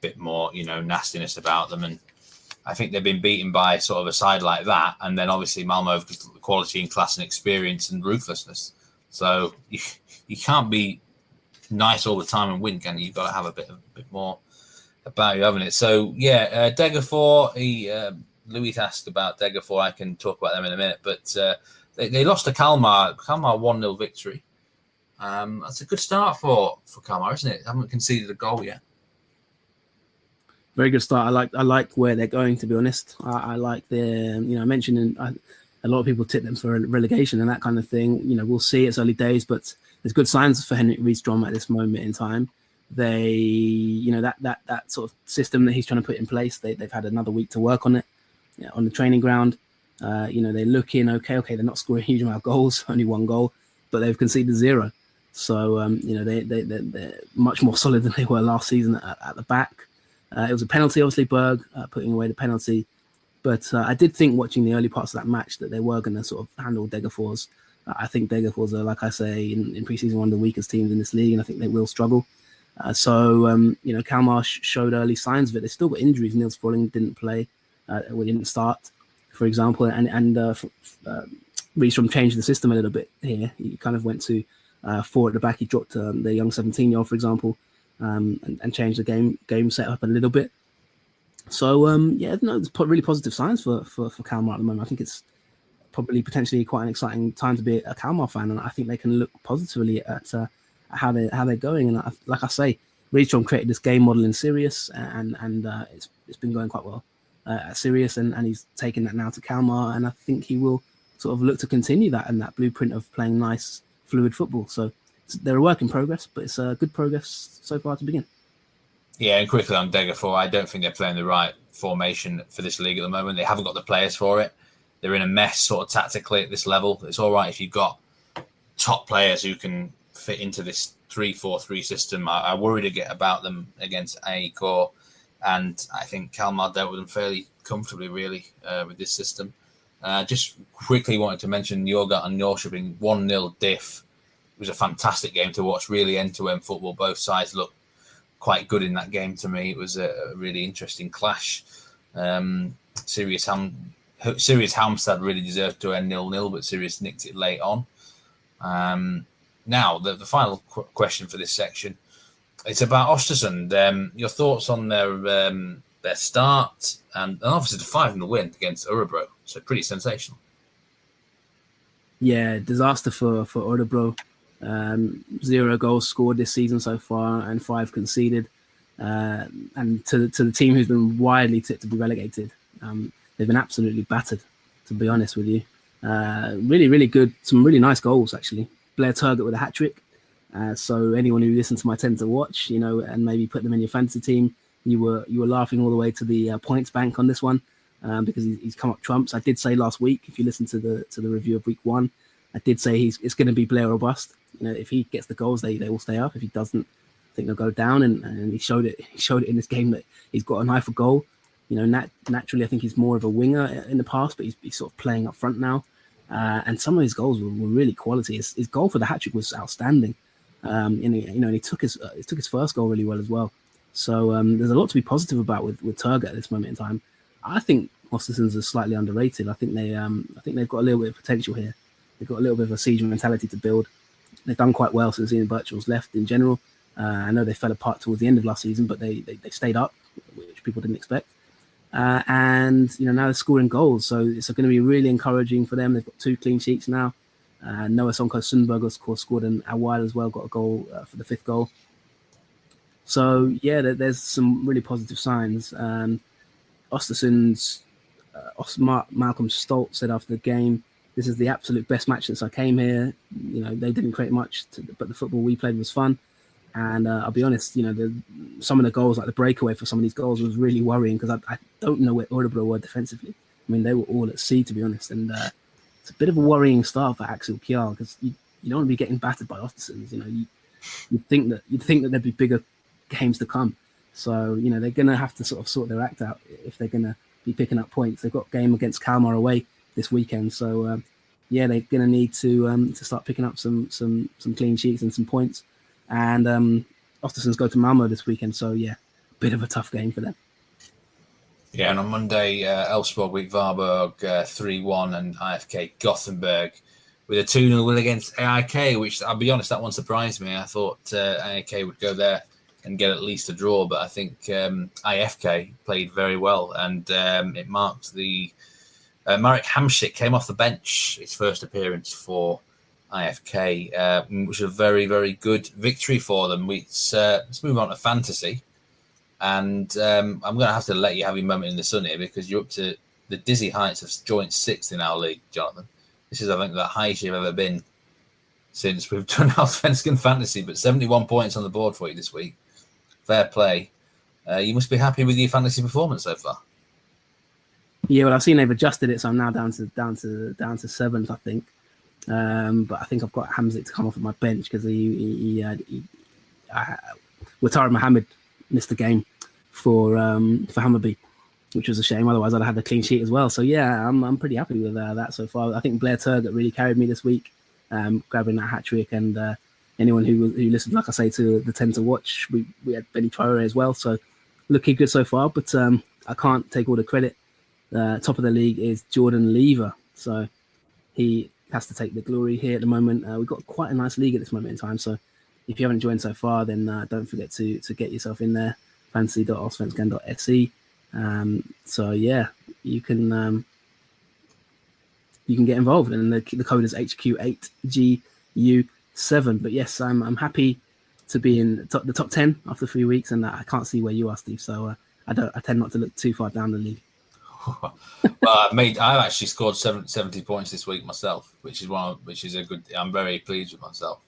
bit more, nastiness about them. And I think they've been beaten by sort of a side like that. And then obviously Malmo have quality and class and experience and ruthlessness. So you can't be nice all the time and win, can you? You've got to have a bit more about you, haven't it? So yeah, Degerford. Louis asked about Degerford. I can talk about them in a minute, but they lost to Kalmar. Kalmar 1-0 victory. That's a good start for Kalmar, isn't it? They haven't conceded a goal yet. Very good start. I like where they're going, to be honest. I like their, I mentioned a lot of people tip them for relegation and that kind of thing. We'll see. It's early days, but there's good signs for Henrik Rydström at this moment in time. They, that sort of system that he's trying to put in place, they've had another week to work on it on the training ground. They're looking okay. They're not scoring a huge amount of goals, only 1 goal, but they've conceded 0. So, they're much more solid than they were last season at the back. It was a penalty, obviously, Berg putting away the penalty. But I did think watching the early parts of that match that they were going to sort of handle Degerfors. I think Degerfors are, like I say, in pre-season one of the weakest teams in this league, and I think they will struggle. Kalmar showed early signs of it. They still got injuries. Niels Frolling didn't play. Didn't start, for example. And Rydström changed the system a little bit here. He kind of went to 4 at the back. He dropped the young 17-year-old, for example, and changed the game setup a little bit. So, there's really positive signs for Kalmar at the moment. I think it's probably potentially quite an exciting time to be a Kalmar fan, and I think they can look positively at how they're going. And like I say, Rydström created this game model in Sirius, and it's been going quite well at Sirius, and he's taken that now to Kalmar, and I think he will sort of look to continue that and that blueprint of playing nice, fluid football. So they're a work in progress, but it's good progress so far to begin. Yeah, and quickly on Degerford, I don't think they're playing the right formation for this league at the moment. They haven't got the players for it. They're in a mess sort of tactically at this level. It's all right if you've got top players who can fit into this 3-4-3 system. I worried about them against AEK, and I think Kalmar dealt with them fairly comfortably, really, with this system. Just quickly wanted to mention Yoga and Norrköping 1-0 diff. It was a fantastic game to watch, really end-to-end football. Both sides looked quite good in that game to me. It was a really interesting clash. Sirius Halmstad really deserved to end 0-0, but Sirius nicked it late on. Now, the final question for this section, it's about Östersund. Your thoughts on their start and obviously the 5-0 win against Örebro. So pretty sensational. Yeah, disaster for Örebro. 0 goals scored this season so far and 5 conceded. And to the team who's been widely tipped to be relegated, they've been absolutely battered, to be honest with you. Really, really good. Some really nice goals, actually. Blair Turgott with a hat-trick. So anyone who listened to my 10 to watch, and maybe put them in your fantasy team, you were laughing all the way to the points bank on this one because he's come up trumps. I did say last week, if you listen to the review of week 1, I did say it's going to be Blair or bust. If he gets the goals, they will stay up. If he doesn't, I think they'll go down. And he showed it. He showed it in this game that he's got an eye for goal. Naturally, I think he's more of a winger in the past, but he's sort of playing up front now. And some of his goals were really quality. His goal for the hat-trick was outstanding. And he took his first goal really well as well. So there's a lot to be positive about with Turgott at this moment in time. I think Östersund are slightly underrated. I think they've got a little bit of potential here. They've got a little bit of a siege mentality to build. They've done quite well since Ian Birchall's left in general. I know they fell apart towards the end of last season, but they stayed up, which people didn't expect. And now they're scoring goals, so it's going to be really encouraging for them. They've got 2 clean sheets now. Noah Sonko Sundberg, of course, scored an Awal as well, got a goal for the 5th goal. So yeah, there's some really positive signs. Östersund's Malcolm Stolt said after the game, "This is the absolute best match since I came here. They didn't create much, but the football we played was fun." And I'll be honest, some of the goals, like the breakaway for some of these goals, was really worrying because I don't know where Örebro were defensively. I mean, they were all at sea, to be honest. And it's a bit of a worrying start for Axel Kjær because you don't want to be getting battered by Ostersund. You'd think that there'd be bigger games to come. So they're going to have to sort their act out if they're going to be picking up points. They've got a game against Kalmar away this weekend, so they're going to need to start picking up some clean sheets and some points. And Ostersund's go to Malmo this weekend, so a bit of a tough game for them. Yeah, and on Monday, Elfsborg beat Varberg 3-1, and IFK Gothenburg with a 2-0 win against AIK, which I'll be honest, that one surprised me. I thought AIK would go there and get at least a draw, but I think IFK played very well, and it marked the Marek Hamšík came off the bench, his first appearance for IFK, which was a very, very good victory for them. Let's move on to fantasy. And I'm going to have to let you have your moment in the sun here because you're up to the dizzy heights of joint sixth in our league, Jonathan. This is, I think, the highest you've ever been since we've done Allsvenskan fantasy, but 71 points on the board for you this week. Fair play. You must be happy with your fantasy performance so far. Yeah, well, I've seen they've adjusted it, so I'm now down to seventh, I think. But I think I've got Hamšík to come off at my bench because Wataru Mohammed missed the game for Hammarby, which was a shame. Otherwise, I'd have had a clean sheet as well. So I'm pretty happy with that so far. I think Blair Turgott really carried me this week, grabbing that hat trick. And anyone who listened, like I say, to the 10 to watch, we had Benny Traore as well. So looking good so far. But I can't take all the credit. Top of the league is Jordan Lever, so he has to take the glory here at the moment. We've got quite a nice league at this moment in time. So if you haven't joined so far, then don't forget to get yourself in there. fantasy.allsvenskan.se. So you can get involved, and the code is HQ8GU7. But yes, I'm happy to be in the top 10 after 3 weeks, and I can't see where you are, Steve. So I tend not to look too far down the league. Well, I've actually scored 70 points this week myself, which is a good. I'm very pleased with myself.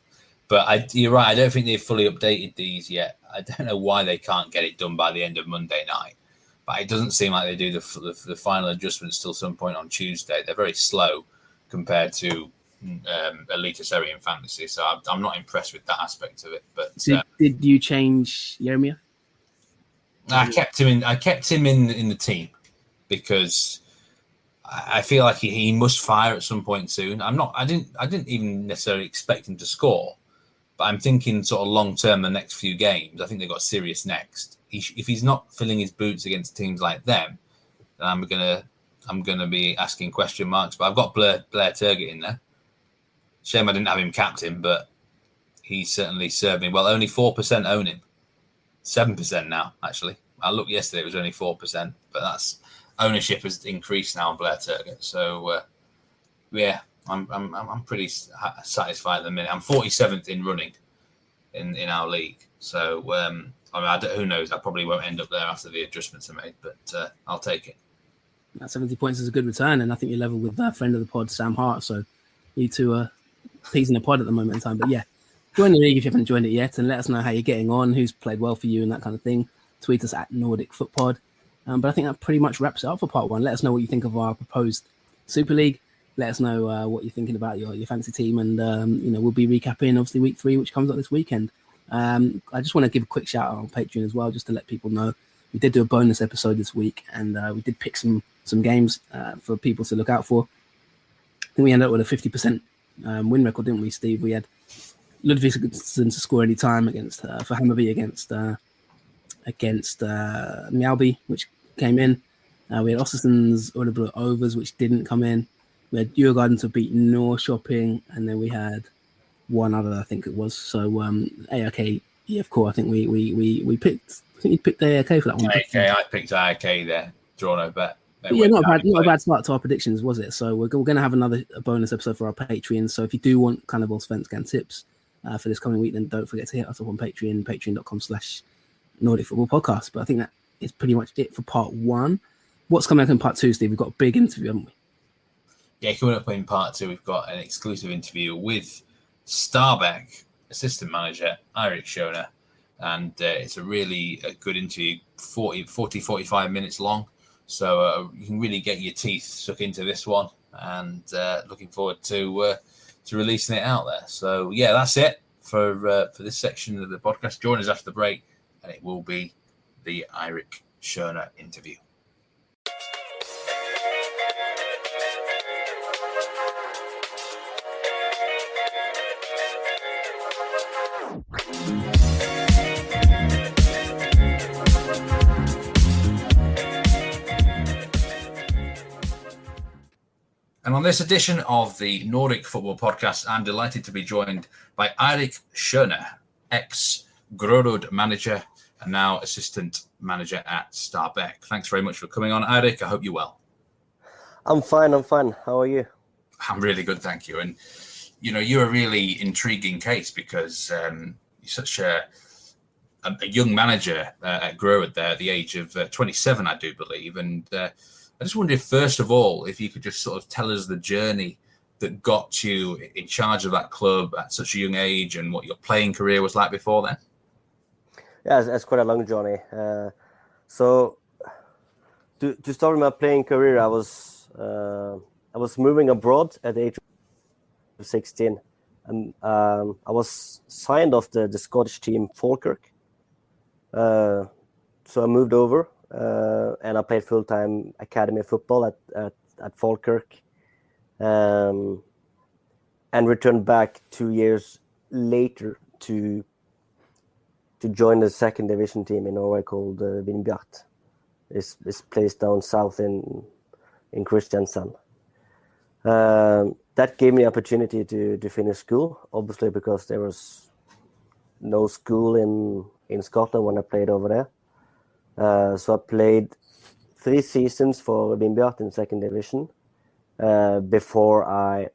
But you're right. I don't think they've fully updated these yet. I don't know why they can't get it done by the end of Monday night. But it doesn't seem like they do the final adjustments till some point on Tuesday. They're very slow compared to Eliteserien fantasy. So I'm not impressed with that aspect of it. But did you change Jeremia? I kept him in the team because I feel like he must fire at some point soon. I didn't even necessarily expect him to score, but I'm thinking sort of long term the next few games. I think they've got Sirius next. If he's not filling his boots against teams like them, then I'm gonna be asking question marks. But I've got Blair Turgott in there. Shame I didn't have him captain, but he certainly served me well. Only 4% own him, 7% now actually. I looked yesterday; it was only 4%, but that's ownership has increased now on Blair Turgott. So I'm pretty satisfied at the minute. I'm 47th in running in our league. So who knows? I probably won't end up there after the adjustments are made, but I'll take it. That 70 points is a good return, and I think you're level with a friend of the pod, Sam Hart. So you two are peas in the pod at the moment in time. But join the league if you haven't joined it yet, and let us know how you're getting on, who's played well for you, and that kind of thing. Tweet us at Nordic Footpod. But I think that pretty much wraps it up for part one. Let us know what you think of our proposed Super League. Let us know what you're thinking about your fantasy team, and we'll be recapping obviously week 3, which comes up this weekend. I just want to give a quick shout out on Patreon as well, just to let people know we did do a bonus episode this week, and we did pick some games for people to look out for. I think we ended up with a 50% win record, didn't we, Steve? We had Ludvigsson to score any time for Hammarby against Mjällby, which came in. We had Ostersund's Örebro overs, which didn't come in. We had Djurgården to beat Norrköping, and then we had one other, I think it was. So AIK, EFK, I think we picked. I think you picked AIK for that one. I picked AIK there. Draw no bet. Not a bad start to our predictions, was it? So we're going to have another bonus episode for our Patreon. So if you do want kind of Allsvenskan tips for this coming week, then don't forget to hit us up on Patreon, patreon.com/Nordic Football Podcast. But I think that is pretty much it for part 1. What's coming up in part 2, Steve? We've got a big interview, haven't we? Yeah, coming up in part 2, we've got an exclusive interview with Stabaek assistant manager, Eirik Kjönö. And it's a really good interview, 45 minutes long. So you can really get your teeth stuck into this one, and looking forward to releasing it out there. So yeah, that's it for this section of the podcast. Join us after the break, and it will be the Eirik Kjönö interview. And on this edition of the Nordic Football Podcast, I'm delighted to be joined by Eirik Kjönö, ex-Grorud manager and now assistant manager at Stabaek. Thanks very much for coming on, Eirik. I hope you're well. I'm fine. How are you? I'm really good, thank you. And, you're a really intriguing case because you're such a young manager at Grorud there at the age of 27, I do believe. And I just wondered, first of all, if you could just sort of tell us the journey that got you in charge of that club at such a young age and what your playing career was like before then. Yeah, it's quite a long journey. So to start my playing career, I was moving abroad at the age of 16. And I was signed off the Scottish team Falkirk. So I moved over. And I played full-time academy football at Falkirk, and returned back 2 years later to join the second division team in Norway called Vindbjart. It's placed down south in Kristiansand. That gave me the opportunity to finish school, obviously because there was no school in Scotland when I played over there. So I played 3 seasons for Vindbjart in second division before I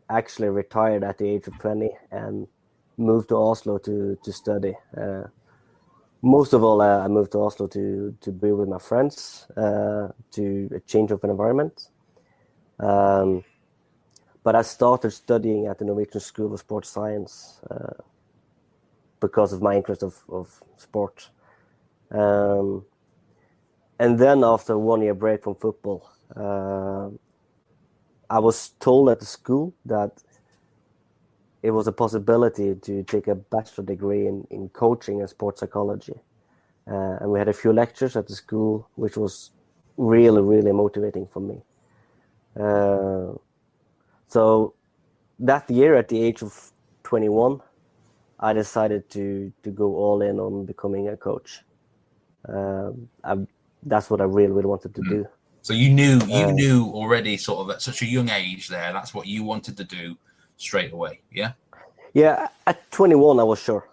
actually retired at the age of 20 and moved to Oslo to study. Most of all, I moved to Oslo to be with my friends, to a change of environment. But I started studying at the Norwegian School of Sports Science because of my interest of sport. And then after a 1 year break from football, I was told at the school that it was a possibility to take a bachelor degree in coaching and sports psychology. And we had a few lectures at the school, which was really, really motivating for me. So that year, at the age of 21, I decided to go all in on becoming a coach. That's what I really, really wanted to do. So you knew already, sort of at such a young age there, that's what you wanted to do straight away, yeah? Yeah, at 21 I was sure.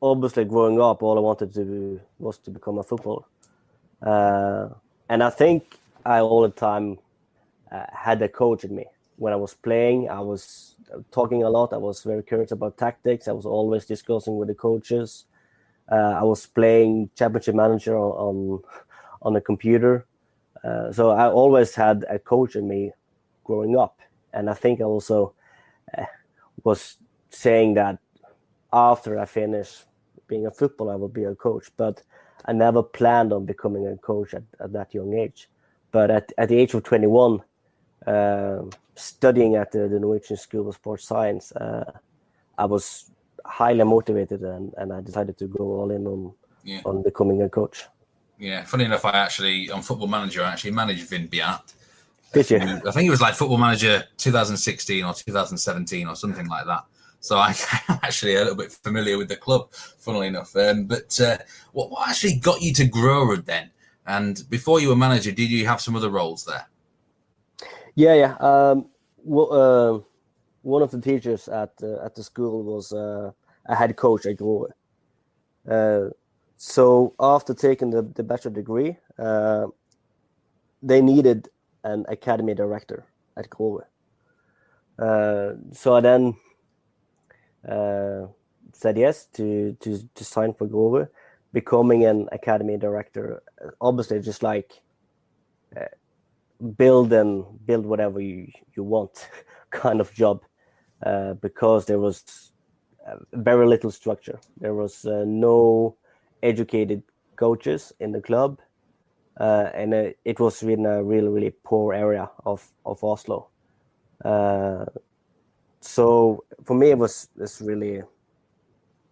Obviously, growing up, all I wanted to do was to become a footballer. And I think I all the time had a coach in me. When I was playing, I was talking a lot. I was very curious about tactics. I was always discussing with the coaches. I was playing Championship Manager on the computer. So I always had a coach in me growing up. And I think I also was saying that after I finish being a footballer, I will be a coach. But I never planned on becoming a coach at that young age. But at the age of 21, studying at the Norwegian School of Sports Science, I was highly motivated and I decided to go all in on becoming a coach. Yeah, funny enough, on Football Manager, I actually managed Vindbjart. Did you? I think it was like Football Manager 2016 or 2017 or something like that. So I'm actually a little bit familiar with the club, funnily enough. But what actually got you to Grorud then? And before you were manager, did you have some other roles there? Yeah. One of the teachers at the school was a head coach at Grorud. So after taking the bachelor degree, they needed an academy director at Grorud. So I then said yes to sign for Grorud, becoming an academy director. Obviously, just like build whatever you want kind of job, because there was very little structure. There was no educated coaches in the club, and it was in a really, really poor area of Oslo. So for me, it was this really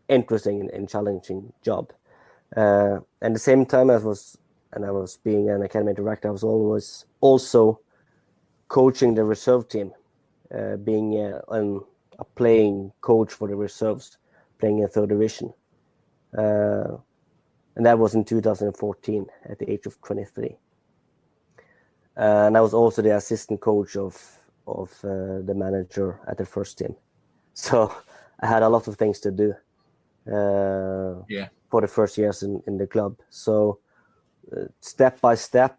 interesting and challenging job. And at the same time, I was being an academy director, I was always also coaching the reserve team, being a playing coach for the reserves, playing in third division. And that was in 2014 at the age of 23. And I was also the assistant coach of the manager at the first team. So I had a lot of things to do for the first years in the club. So step by step,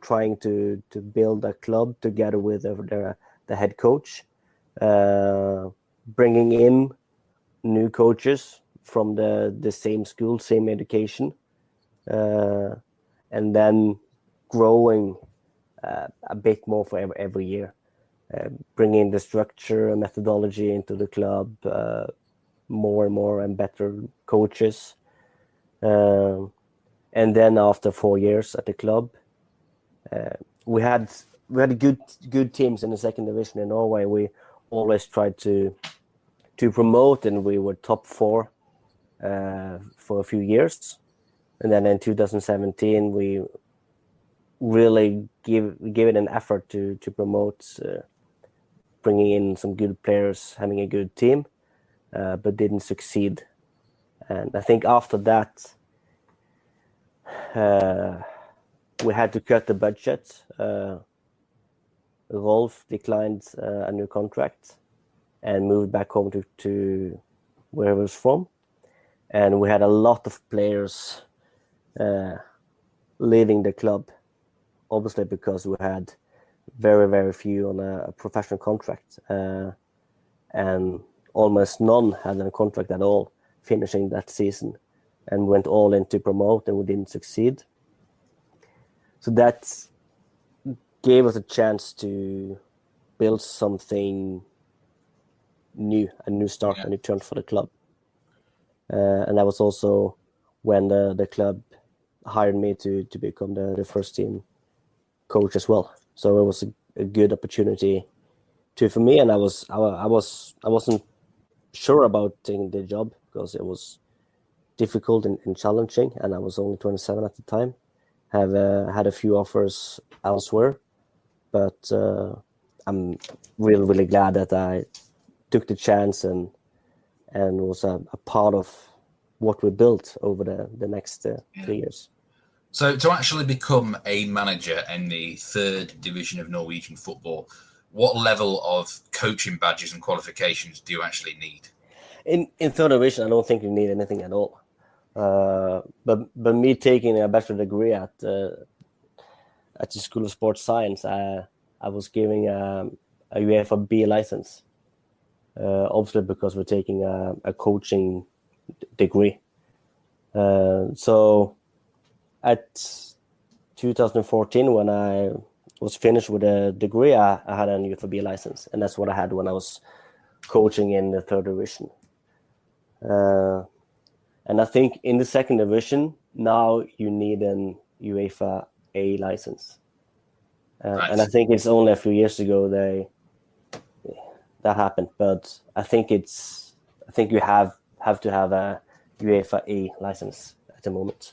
trying to build a club together with the head coach, bringing in new coaches from the same school, same education, and then growing a bit more for every year, bringing the structure and methodology into the club, more and more and better coaches. And then after 4 years at the club, we had good teams in the second division in Norway. We always tried to promote, and we were top 4 for a few years. And then in 2017, we really give it an effort to promote, bringing in some good players, having a good team, but didn't succeed. And I think after that, we had to cut the budget. Rolf declined a new contract and moved back home to where he was from. And we had a lot of players leaving the club, obviously because we had very, very few on a professional contract. And almost none had a contract at all finishing that season, and went all in to promote, and we didn't succeed. So that gave us a chance to build something new, a new start, a new turn for the club. And that was also when the club hired me to become the first team coach as well. So it was a good opportunity for me, and I wasn't sure about taking the job because it was difficult and challenging, and I was only 27 at the time. Have had a few offers elsewhere, but I'm really, really glad that I took the chance and was a part of what we built over the next 3 years. So to actually become a manager in the third division of Norwegian football, what level of coaching badges and qualifications do you actually need? In third division, I don't think you need anything at all. But me taking a bachelor degree at the School of Sports Science, I was giving a UEFA B license, obviously because we're taking a coaching degree. So at 2014, when I was finished with a degree, I had a UEFA B license, and that's what I had when I was coaching in the third division. And I think in the second division, now you need an UEFA A license. Right. And I think it's only a few years ago that happened. But I think you have to have a UEFA A license at the moment.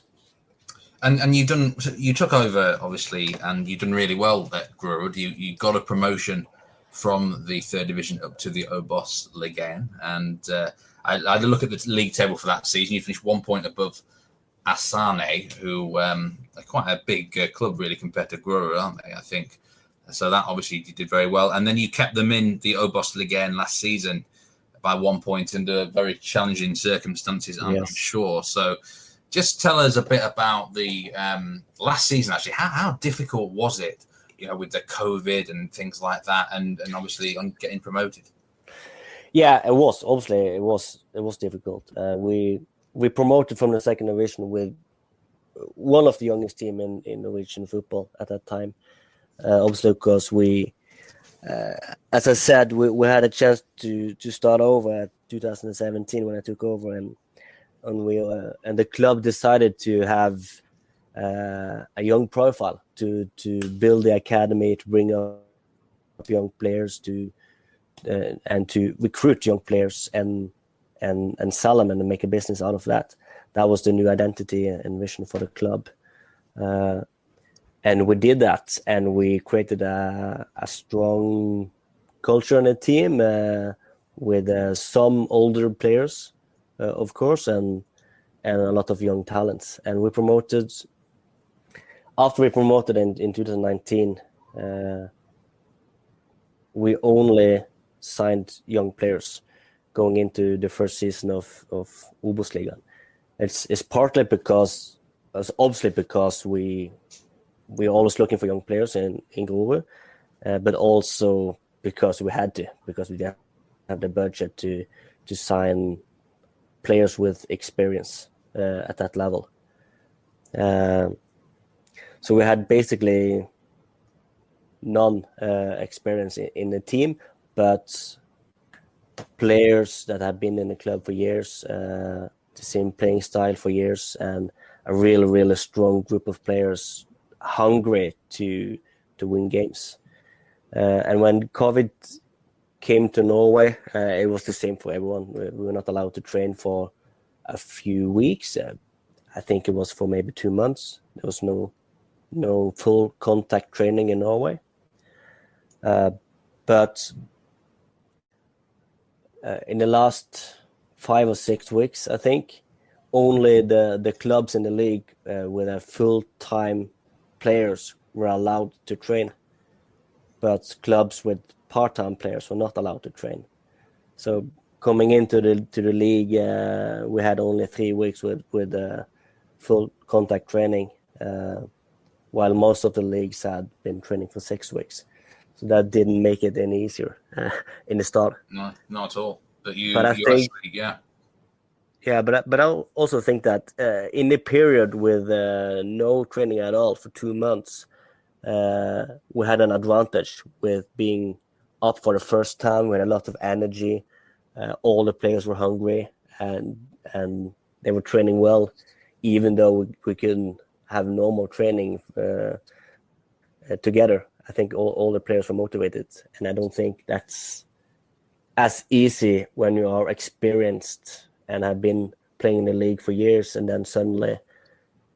And you took over, obviously, and you've done really well at Grorud. You got a promotion from the third division up to the Obos-ligaen, and I had a look at the league table for that season. You finished 1 point above Asane, who are quite a big club, really, compared to Grorud, aren't they, I think? So that obviously you did very well. And then you kept them in the Obos-ligaen last season by 1 point under very challenging circumstances, I'm sure. So just tell us a bit about the last season, actually. How difficult was it, with the COVID and things like that, and obviously on getting promoted? Yeah, it was. Obviously, it was difficult. We promoted from the second division with one of the youngest team in Norwegian football at that time. Obviously, because we, as I said, we had a chance to start over at 2017 when I took over, and the club decided to have a young profile to build the academy, to bring up young players, and to recruit young players and sell them and make a business out of that. That was the new identity and vision for the club. And we did that, and we created a strong culture in the team with some older players, of course, and a lot of young talents. And after we promoted in 2019, we only signed young players going into the first season of Obos-ligaen. It's partly because, obviously, because we're always looking for young players in Grorud, but also because we had to, because we didn't have the budget to sign players with experience at that level. So we had basically none experience in the team, but players that have been in the club for years, the same playing style for years, and a really, really strong group of players hungry to win games. And when COVID came to Norway, it was the same for everyone. We were not allowed to train for a few weeks. I think it was for maybe 2 months. There was no full contact training in Norway. But in the last 5 or 6 weeks, I think, only the clubs in the league with a full-time players were allowed to train. But clubs with part-time players were not allowed to train. So coming into the league, we had only 3 weeks with full contact training, while most of the leagues had been training for 6 weeks. So that didn't make it any easier in the start. No, not at all. But I think, yeah. Yeah, but I also think that in the period with no training at all for 2 months, we had an advantage with being up for the first time. We had a lot of energy. All the players were hungry, and they were training well, even though we couldn't have normal training together. I think all the players were motivated, and I don't think that's as easy when you are experienced and have been playing in the league for years, and then suddenly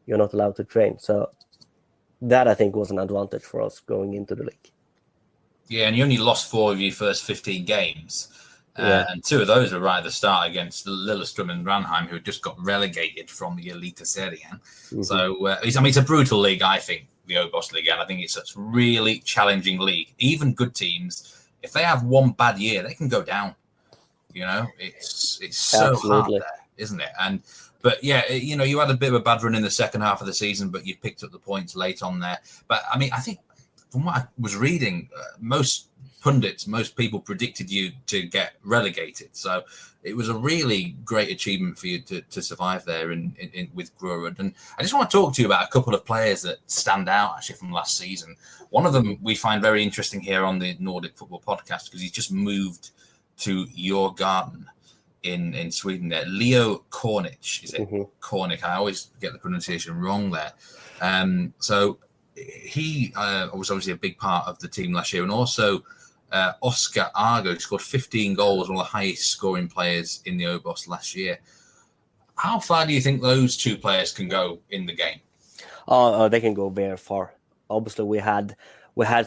you're not allowed to train. So that, I think, was an advantage for us going into the league. Yeah, and you only lost 4 of your first 15 games. And 2 of those were right at the start against Lillestrøm and Ranheim, who had just got relegated from the Eliteserien. Mm-hmm. So, it's a brutal league, I think, the Obos-ligaen. I think it's a really challenging league. Even good teams, if they have one bad year, they can go down. It's so Absolutely hard there, isn't it? But yeah, you had a bit of a bad run in the second half of the season, but you picked up the points late on there. But I mean, I think from what I was reading, most pundits, most people predicted you to get relegated. So it was a really great achievement for you to survive there with Grorud. And I just want to talk to you about a couple of players that stand out actually from last season. One of them we find very interesting here on the Nordic Football Podcast because he's just moved to Djurgården in Sweden there. Leo Kornic, is it? Mm-hmm. Kornic. I always get the pronunciation wrong there. So he was obviously a big part of the team last year, and also Oscar Argo scored 15 goals, one of the highest scoring players in the Obos last year. How far do you think those 2 players can go in the game? Oh, they can go very far. Obviously, we had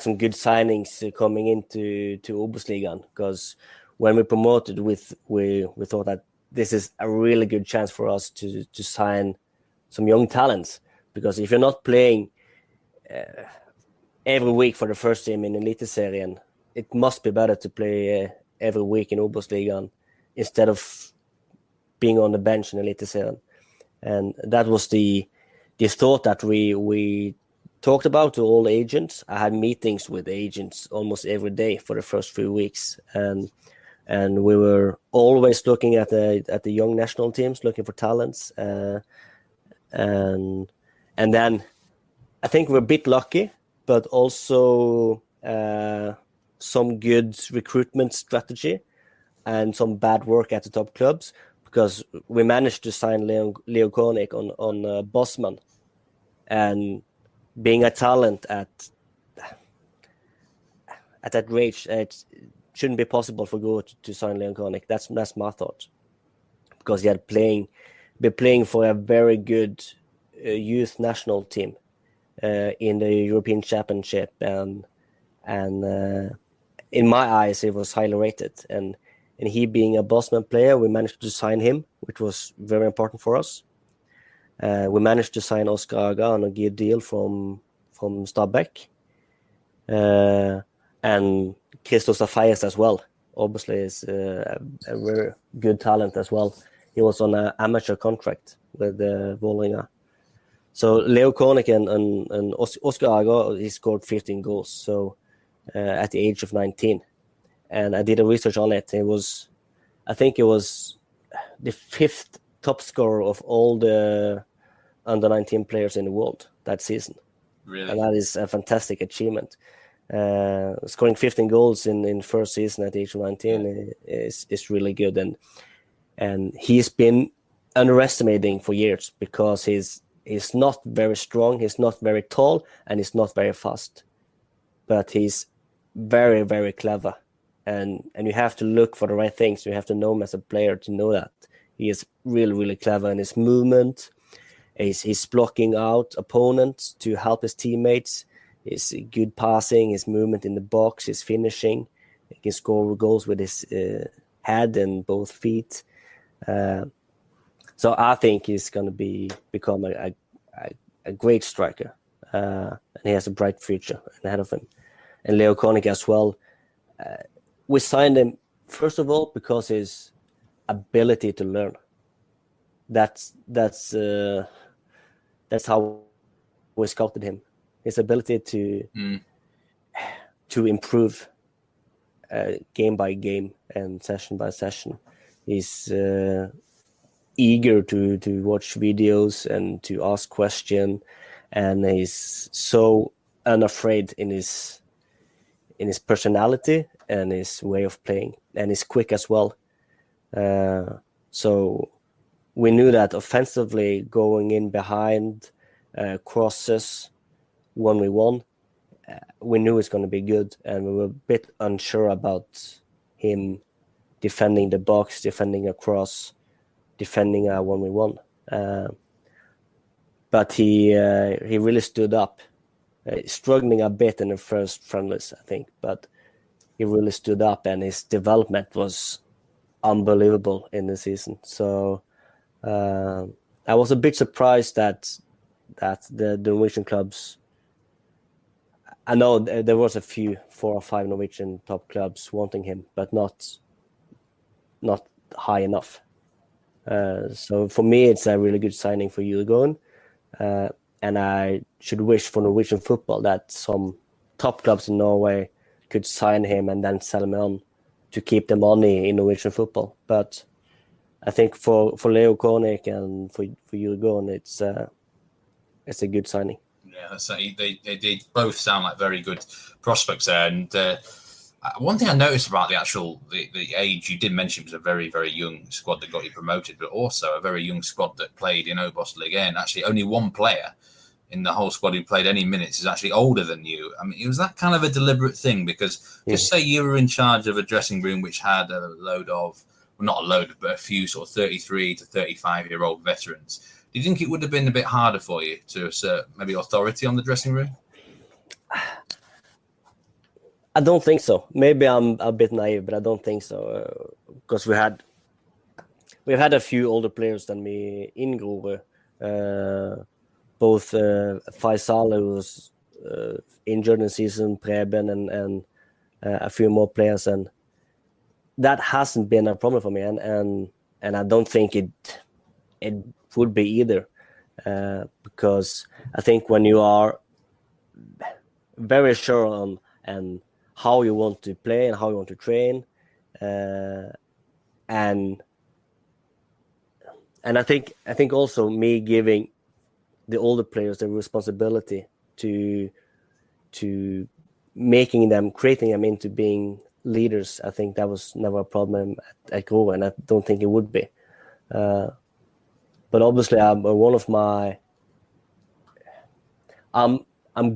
some good signings coming into Obos-ligaen, because when we promoted, we thought that this is a really good chance for us to sign some young talents, because if you're not playing every week for the first team in Eliteserien, it must be better to play every week in Obos-ligaen instead of being on the bench in Eliteserien. And that was the thought that we talked about to all agents. I had meetings with agents almost every day for the first few weeks, and we were always looking at the young national teams, looking for talents, and then I think we're a bit lucky, but also some good recruitment strategy. and some bad work at the top clubs, because we managed to sign Leo Koenig on Bosman, and being a talent at that range, it shouldn't be possible for Grorud to sign Leo Koenig. That's my thought, because he had been playing for a very good youth national team in the European Championship, and in my eyes, he was highly rated. And he being a Bosman player, we managed to sign him, which was very important for us. We managed to sign Oscar Aga on a good deal from Stabaek, and Christos Afayas as well. Obviously, is a very good talent as well. He was on an amateur contract with Vålerenga. So Leo Koenig and Oscar Aga, he scored 15 goals. So at the age of 19, and I did a research on it. I think it was the 5th top scorer of all the under 19 players in the world that season. Really? And that is a fantastic achievement. Scoring 15 goals in first season at the age of 19 is really good, and he's been underestimating for years, because he's not very strong, he's not very tall, and he's not very fast, but he's very, very clever, and you have to look for the right things. You have to know him as a player to know that he is really, really clever in his movement. He's blocking out opponents to help his teammates. His good passing, his movement in the box, his finishing. He can score goals with his head and both feet. So I think he's going to become a great striker, and he has a bright future ahead of him. And Leo Koenig as well. We signed him first of all because his ability to learn. That's how we scouted him. His ability to improve game by game and session by session. He's eager to watch videos and to ask questions, and he's so unafraid in his personality and his way of playing, and he's quick as well. So we knew that offensively, going in behind crosses 1v1, we knew it's going to be good, and we were a bit unsure about him defending the box, defending a cross, defending a 1v1. But he really stood up, struggling a bit in the first friendlies, I think, but he really stood up, and his development was unbelievable in the season. So I was a bit surprised that the Norwegian clubs, I know there was a few 4 or 5 Norwegian top clubs wanting him, but not high enough. So for me, it's a really good signing for Djurgården, and I should wish for Norwegian football that some top clubs in Norway could sign him and then sell him on to keep the money in Norwegian football. But I think for Leo Koenig and for Djurgården, it's a good signing. Yeah, they both sound like very good prospects there. And one thing I noticed about the age, you did mention, was a very, very young squad that got you promoted, but also a very young squad that played in Obosliga. And actually only one player in the whole squad who played any minutes is actually older than you. I mean, it was that kind of a deliberate thing, because just say you were in charge of a dressing room which had a load of, well, not a load, but a few sort of 33 to 35-year-old veterans. Do you think it would have been a bit harder for you to assert maybe authority on the dressing room? I don't think so. Maybe I'm a bit naive, but I don't think so. Because we've had a few older players than me in Grorud. Both Faisal, who was injured in the season, Preben, and a few more players, and that hasn't been a problem for me. And I don't think it would be either, because I think when you are very sure on and how you want to play and how you want to train, and I think also me giving the older players the responsibility to creating them into being leaders. I think that was never a problem at Grorud, and I don't think it would be. But obviously, I'm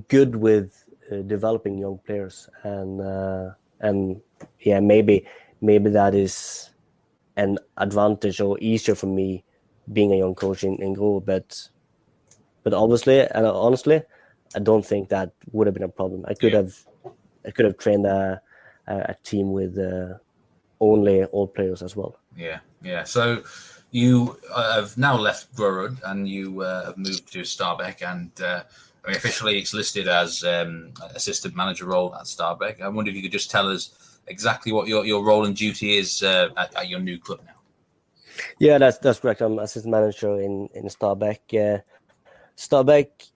good with developing young players, and yeah, maybe that is an advantage or easier for me being a young coach in Grorud, but obviously and honestly, I don't think that would have been a problem. I could have trained a team with only old players as well. Yeah. So you have now left Grorud and you have moved to Stabaek, and officially it's listed as assistant manager role at Stabaek. I wonder if you could just tell us exactly what your role and duty is at your new club now. Yeah, that's correct. I'm assistant manager in Stabaek. Stabaek,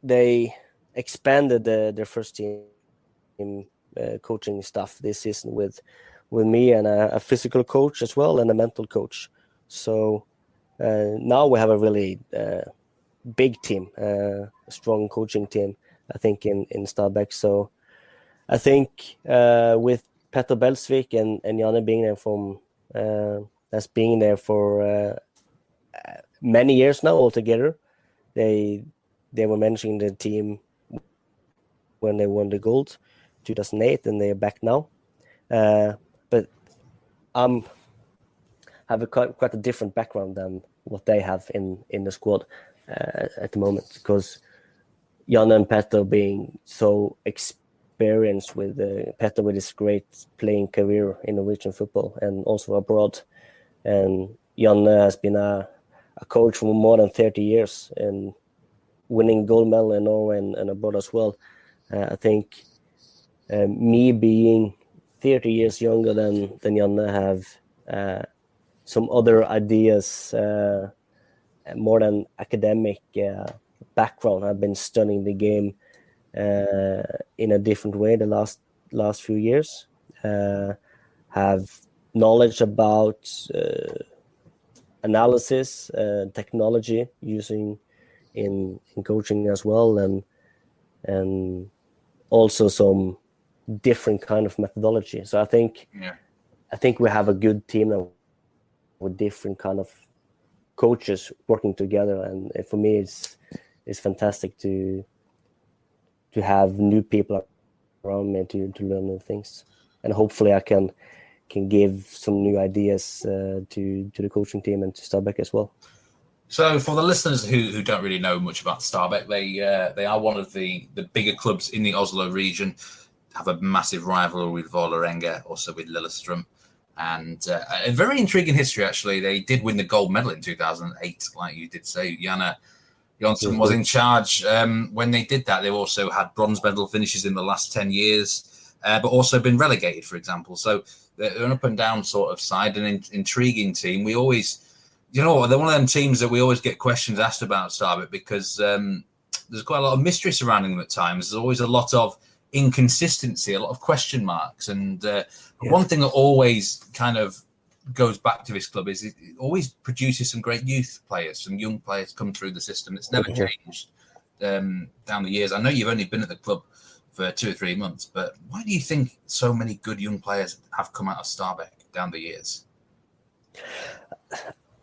they expanded their first team coaching staff this season with me and a physical coach as well and a mental coach. So now we have a really big team, a strong coaching team, I think, in Stabaek. So I think with Petter Belsvik and Janne being there for many years now altogether, they were managing the team when they won the gold 2008, and they're back now. But I have quite a different background than what they have in the squad at the moment, because Janne and Petter being so experienced with Petter with his great playing career in Norwegian football and also abroad, and Janne has been a coach for more than 30 years and winning gold medal in Norway and abroad as well. I think me being 30 years younger than Janne have some other ideas, more than academic background. I've been studying the game in a different way the last few years. Have knowledge about analysis, technology using in coaching as well, and also some different kind of methodology. So I think we have a good team now with different kind of coaches working together, and for me it's fantastic to have new people around me to learn new things, and hopefully I can give some new ideas to the coaching team and to Stabaek as well. So for the listeners who don't really know much about Stabaek, they are one of the bigger clubs in the Oslo region, have a massive rivalry with Vålerenga, also with Lillestrøm, and a very intriguing history, actually. They did win the gold medal in 2008, like you did say. Janne Jonsson was in charge when they did that. They also had bronze medal finishes in the last 10 years, but also been relegated, for example. So they're an up and down sort of side, an intriguing team. We always... they're one of them teams that we always get questions asked about Stabaek, because there's quite a lot of mystery surrounding them at times. There's always a lot of inconsistency, a lot of question marks. And one thing that always kind of goes back to this club is it always produces some great youth players, some young players come through the system. It's never changed down the years. I know you've only been at the club for 2 or 3 months, but why do you think so many good young players have come out of Stabaek down the years?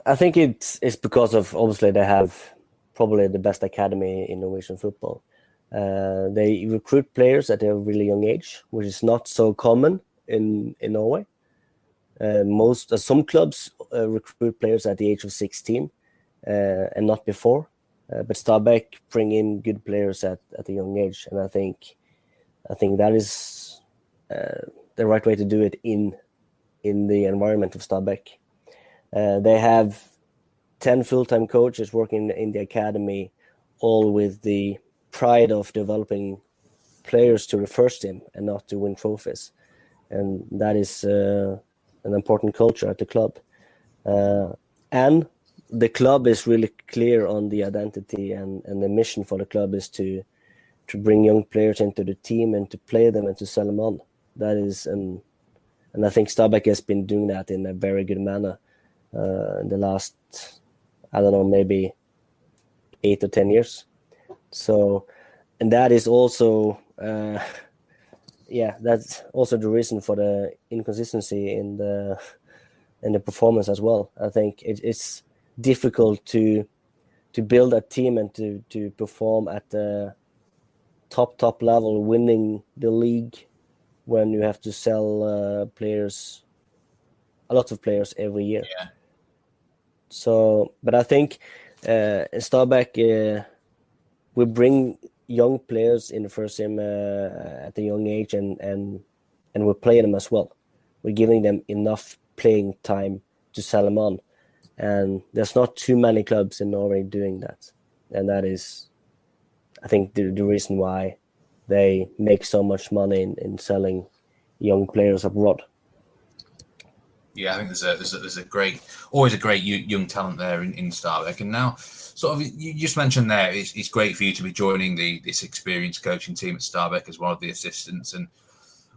I think it's because of, obviously, they have probably the best academy in Norwegian football. They recruit players at a really young age, which is not so common in Norway. Some clubs recruit players at the age of 16 and not before. But Stabaek bring in good players at a young age, and I think that is the right way to do it in the environment of Stabaek. They have 10 full-time coaches working in the academy, all with the pride of developing players to the first team and not to win trophies. And that is an important culture at the club. And the club is really clear on the identity, and the mission for the club is to bring young players into the team and to play them and to sell them on. That is, and I think Stabaek has been doing that in a very good manner in the last, I don't know, maybe 8 or 10 years. So, and that is also yeah, that's also the reason for the inconsistency in the performance as well. I think it's difficult to build a team and to perform at the top level, winning the league, when you have to sell players, a lot of players every year. Yeah. So, but I think in Stabaek, we bring young players in the first team at a young age, and we're playing them as well. We're giving them enough playing time to sell them on, and there's not too many clubs in Norway doing that, and that is, I think, the reason why they make so much money in selling young players abroad. Yeah, I think there's always a great young talent there in Stabaek. And now, sort of, you just mentioned there, it's great for you to be joining this experienced coaching team at Stabaek as one of the assistants. And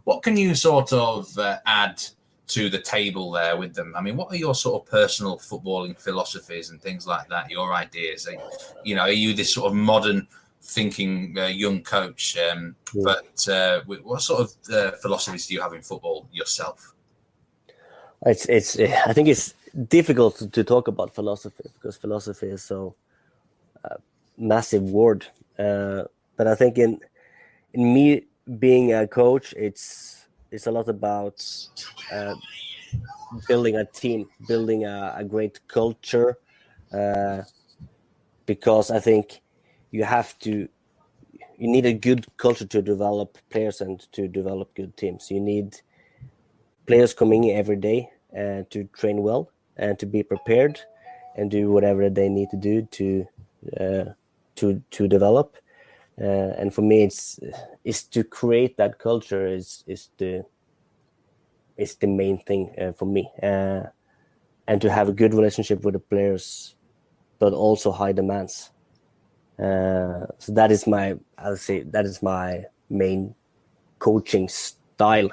what can you sort of add to the table there with them? I mean, what are your sort of personal footballing philosophies and things like that? Your ideas? Are you this sort of modern thinking young coach? But what sort of philosophies do you have in football yourself? It's I think it's difficult to talk about philosophy, because philosophy is so massive word. But I think in me being a coach, it's a lot about building a team, building a great culture, because I think you need a good culture to develop players and to develop good teams. You need players coming in every day to train well and to be prepared and do whatever they need to do to develop. And for me, it's to create that culture is the main thing for me, and to have a good relationship with the players, but also high demands. So that is my main coaching style.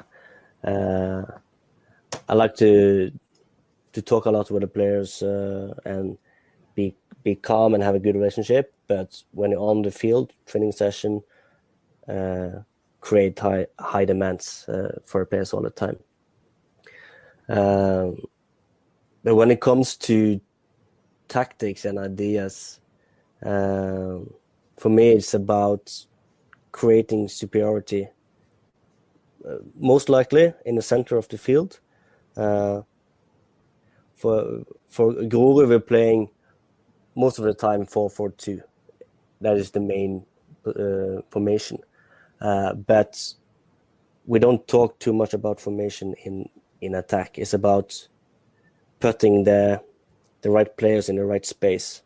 I like to talk a lot with the players and be calm and have a good relationship. But when you're on the field, training session, create high demands for players all the time. But when it comes to tactics and ideas, for me, it's about creating superiority, most likely in the center of the field. For Grorud, we're playing most of the time 4-4-2. That is the main formation. But we don't talk too much about formation in attack. It's about putting the right players in the right space.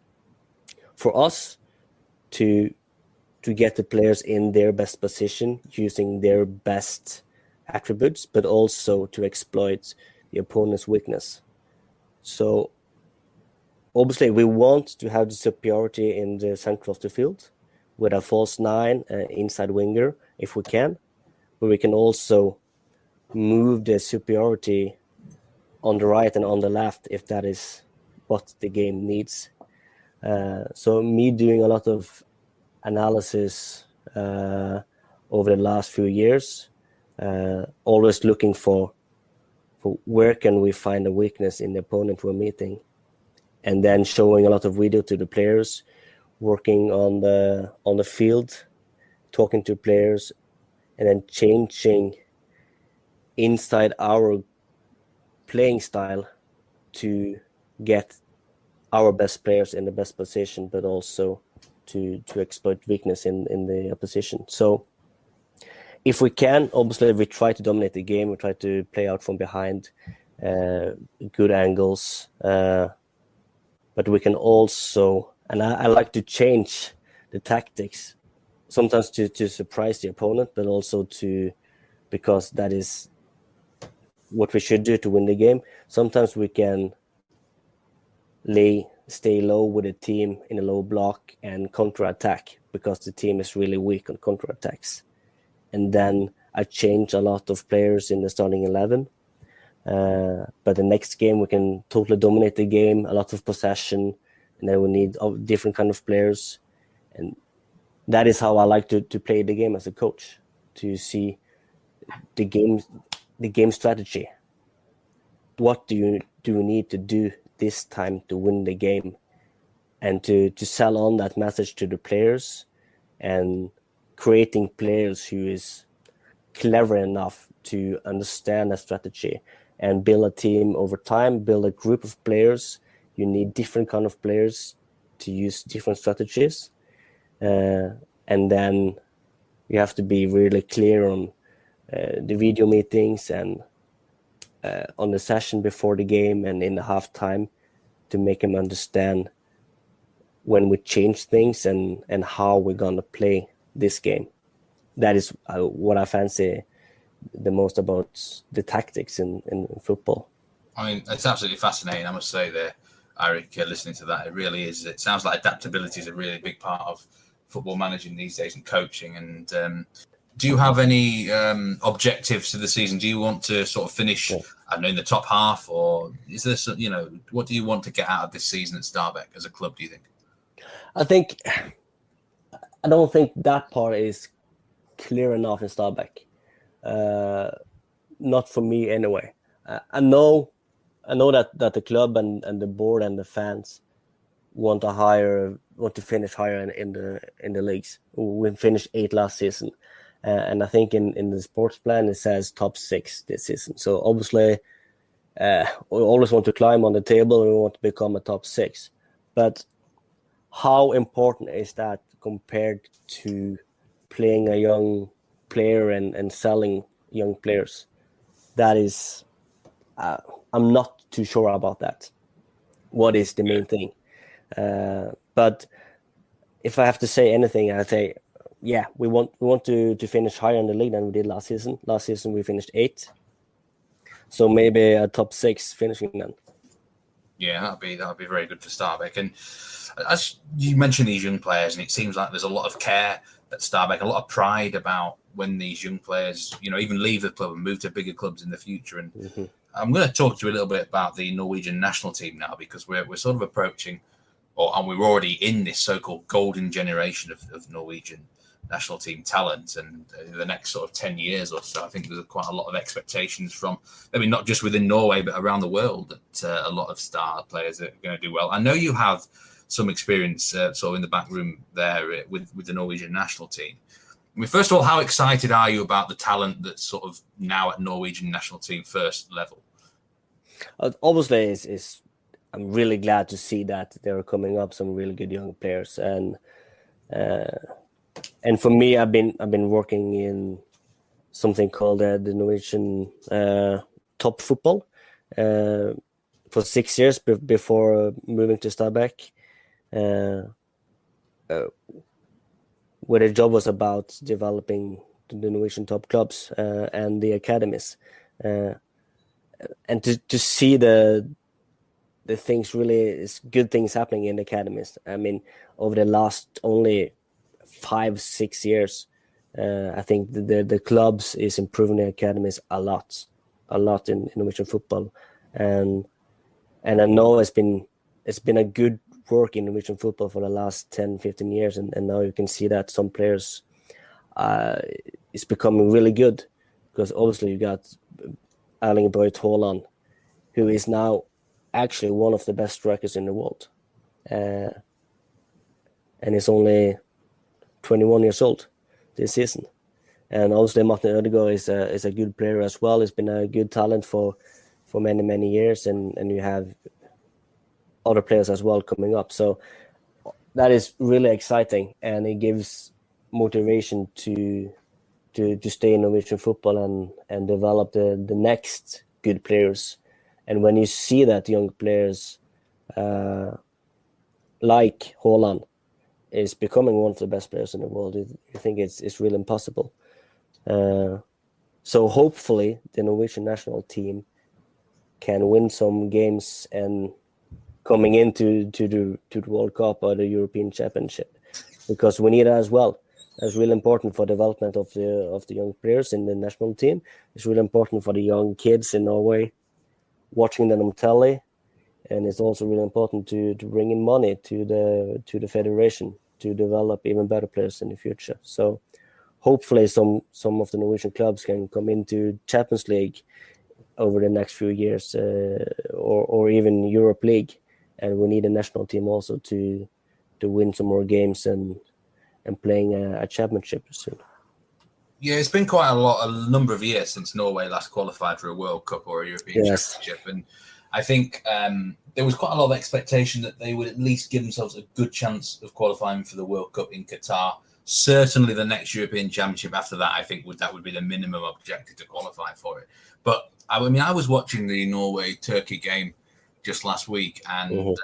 For us to get the players in their best position, using their best attributes, but also to exploit the opponent's weakness. So obviously we want to have the superiority in the center of the field with a false nine, inside winger, if we can, but we can also move the superiority on the right and on the left if that is what the game needs. So me doing a lot of analysis over the last few years, always looking for where can we find a weakness in the opponent we're meeting, and then showing a lot of video to the players, working on the field, talking to players, and then changing inside our playing style to get our best players in the best position, but also to exploit weakness in the opposition. So if we can, obviously we try to dominate the game, we try to play out from behind, good angles, but we can also, and I like to change the tactics, sometimes to surprise the opponent, but also because that is what we should do to win the game. Sometimes we can stay low with the team in a low block and counter-attack because the team is really weak on counter-attacks. And then I change a lot of players in the starting 11. But the next game, we can totally dominate the game, a lot of possession, and then we need different kind of players. And that is how I like to play the game as a coach, to see the game strategy. What do you need to do this time to win the game, and to sell on that message to the players, and creating players who is clever enough to understand a strategy and build a team over time, build a group of players. You need different kind of players to use different strategies, and then you have to be really clear on the video meetings and on the session before the game and in the halftime, to make them understand when we change things and how we're gonna play this game. That is what I fancy the most about the tactics in football. I mean, it's absolutely fascinating, I must say there, Eirik, listening to that. It really is. It sounds like adaptability is a really big part of football managing these days and coaching. And do you have any objectives to the season? Do you want to sort of finish, I don't know, in the top half, or is there some, what do you want to get out of this season at Stabaek as a club, do you think? I don't think that part is clear enough in Stabaek. Not for me anyway. I know that the club and the board and the fans want to finish higher in the leagues. We finished 8th last season, and I think in the sports plan it says top 6 this season. So obviously, we always want to climb on the table and we want to become a top 6. But how important is that compared to playing a young player and selling young players? That is, I'm not too sure about that. What is the main thing? But if I have to say anything, I'd say, yeah, we want to finish higher in the league than we did last season. Last season we finished 8th, so maybe a top 6 finishing then. Yeah, that'd be very good for Stabaek. And as you mentioned these young players, and it seems like there's a lot of care at Stabaek, a lot of pride about when these young players, even leave the club and move to bigger clubs in the future. And I'm going to talk to you a little bit about the Norwegian national team now, because we're sort of approaching, and we're already in this so-called golden generation of Norwegian national team talent. And the next sort of 10 years or so, I think there's quite a lot of expectations from, maybe not just within Norway, but around the world, that a lot of star players are going to do well. I know you have some experience sort of in the back room there with the Norwegian national team. I mean, first of all, how excited are you about the talent that's sort of now at Norwegian national team first level? Obviously, I'm really glad to see that there are coming up some really good young players, and for me, I've been working in something called the Norwegian top football for 6 years before moving to Stabaek, where the job was about developing the Norwegian top clubs and the academies, and to see the things really is good things happening in the academies. I mean, over the last only 5-6 years, I think the clubs is improving the academies a lot in Norwegian football, and I know it's been a good work in Norwegian football for the last 10-15 years, and now you can see that some players is becoming really good, because obviously you got Erling Braut Haaland, who is now actually one of the best strikers in the world, and he's only 21 years old this season. And obviously Martin Ødegaard is a good player as well. He's been a good talent for many years, and you have other players as well coming up. So that is really exciting, and it gives motivation to stay in Norwegian football and develop the next good players. And when you see that young players like Haaland is becoming one of the best players in the world, you think it's really impossible. So hopefully the Norwegian national team can win some games and coming into the World Cup or the European Championship, because we need that as well. That's really important for development of the young players in the national team. It's really important for the young kids in Norway watching them on telly, and it's also really important to bring in money to the federation to develop even better players in the future. So hopefully some of the Norwegian clubs can come into Champions League over the next few years, or even Europe League, and we need a national team also to win some more games and playing a championship soon. Yeah, it's been quite a number of years since Norway last qualified for a World Cup or a European Championship, and I think there was quite a lot of expectation that they would at least give themselves a good chance of qualifying for the World Cup in Qatar. Certainly, the next European Championship after that, I think that would be the minimum objective to qualify for it. But I mean, I was watching the Norway-Turkey game just last week, and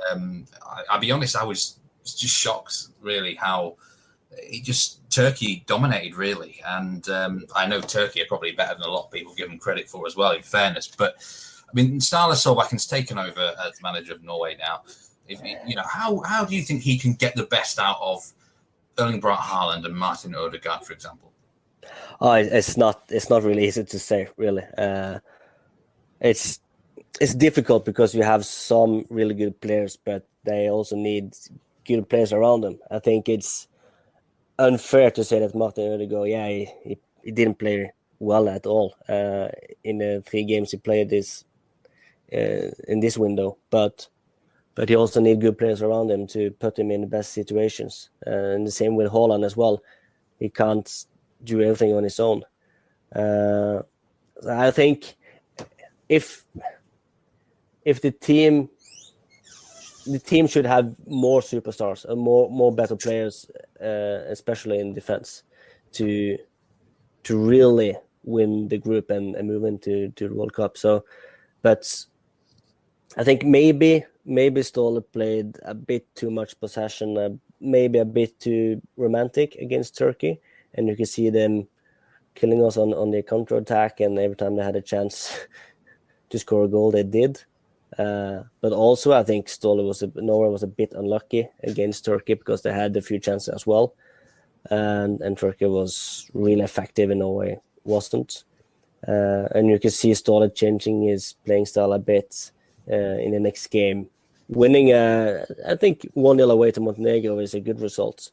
I'll be honest, I was just shocked, really, how Turkey dominated, really. And I know Turkey are probably better than a lot of people give them credit for as well, in fairness. But I mean, Ståle Solbakken taken over as manager of Norway now. How do you think he can get the best out of Erling Braut Haaland and Martin Odegaard, for example? Oh, it's not really easy to say, really. It's difficult because you have some really good players, but they also need good players around them. I think it's unfair to say that Martin Odegaard, he didn't play well at all in the 3 games he played in this window, but he also need good players around him to put him in the best situations. And the same with Haaland as well. He can't do everything on his own. I think if the team should have more superstars and more better players, especially in defense, to really win the group and move into the World Cup. So, but I think maybe Ståle played a bit too much possession, maybe a bit too romantic against Turkey, and you can see them killing us on the counter-attack, and every time they had a chance to score a goal, they did. But also, I think Norway was a bit unlucky against Turkey because they had a few chances as well, and Turkey was really effective and Norway wasn't. And you can see Ståle changing his playing style a bit in the next game. Winning, I think 1-0 away to Montenegro is a good result,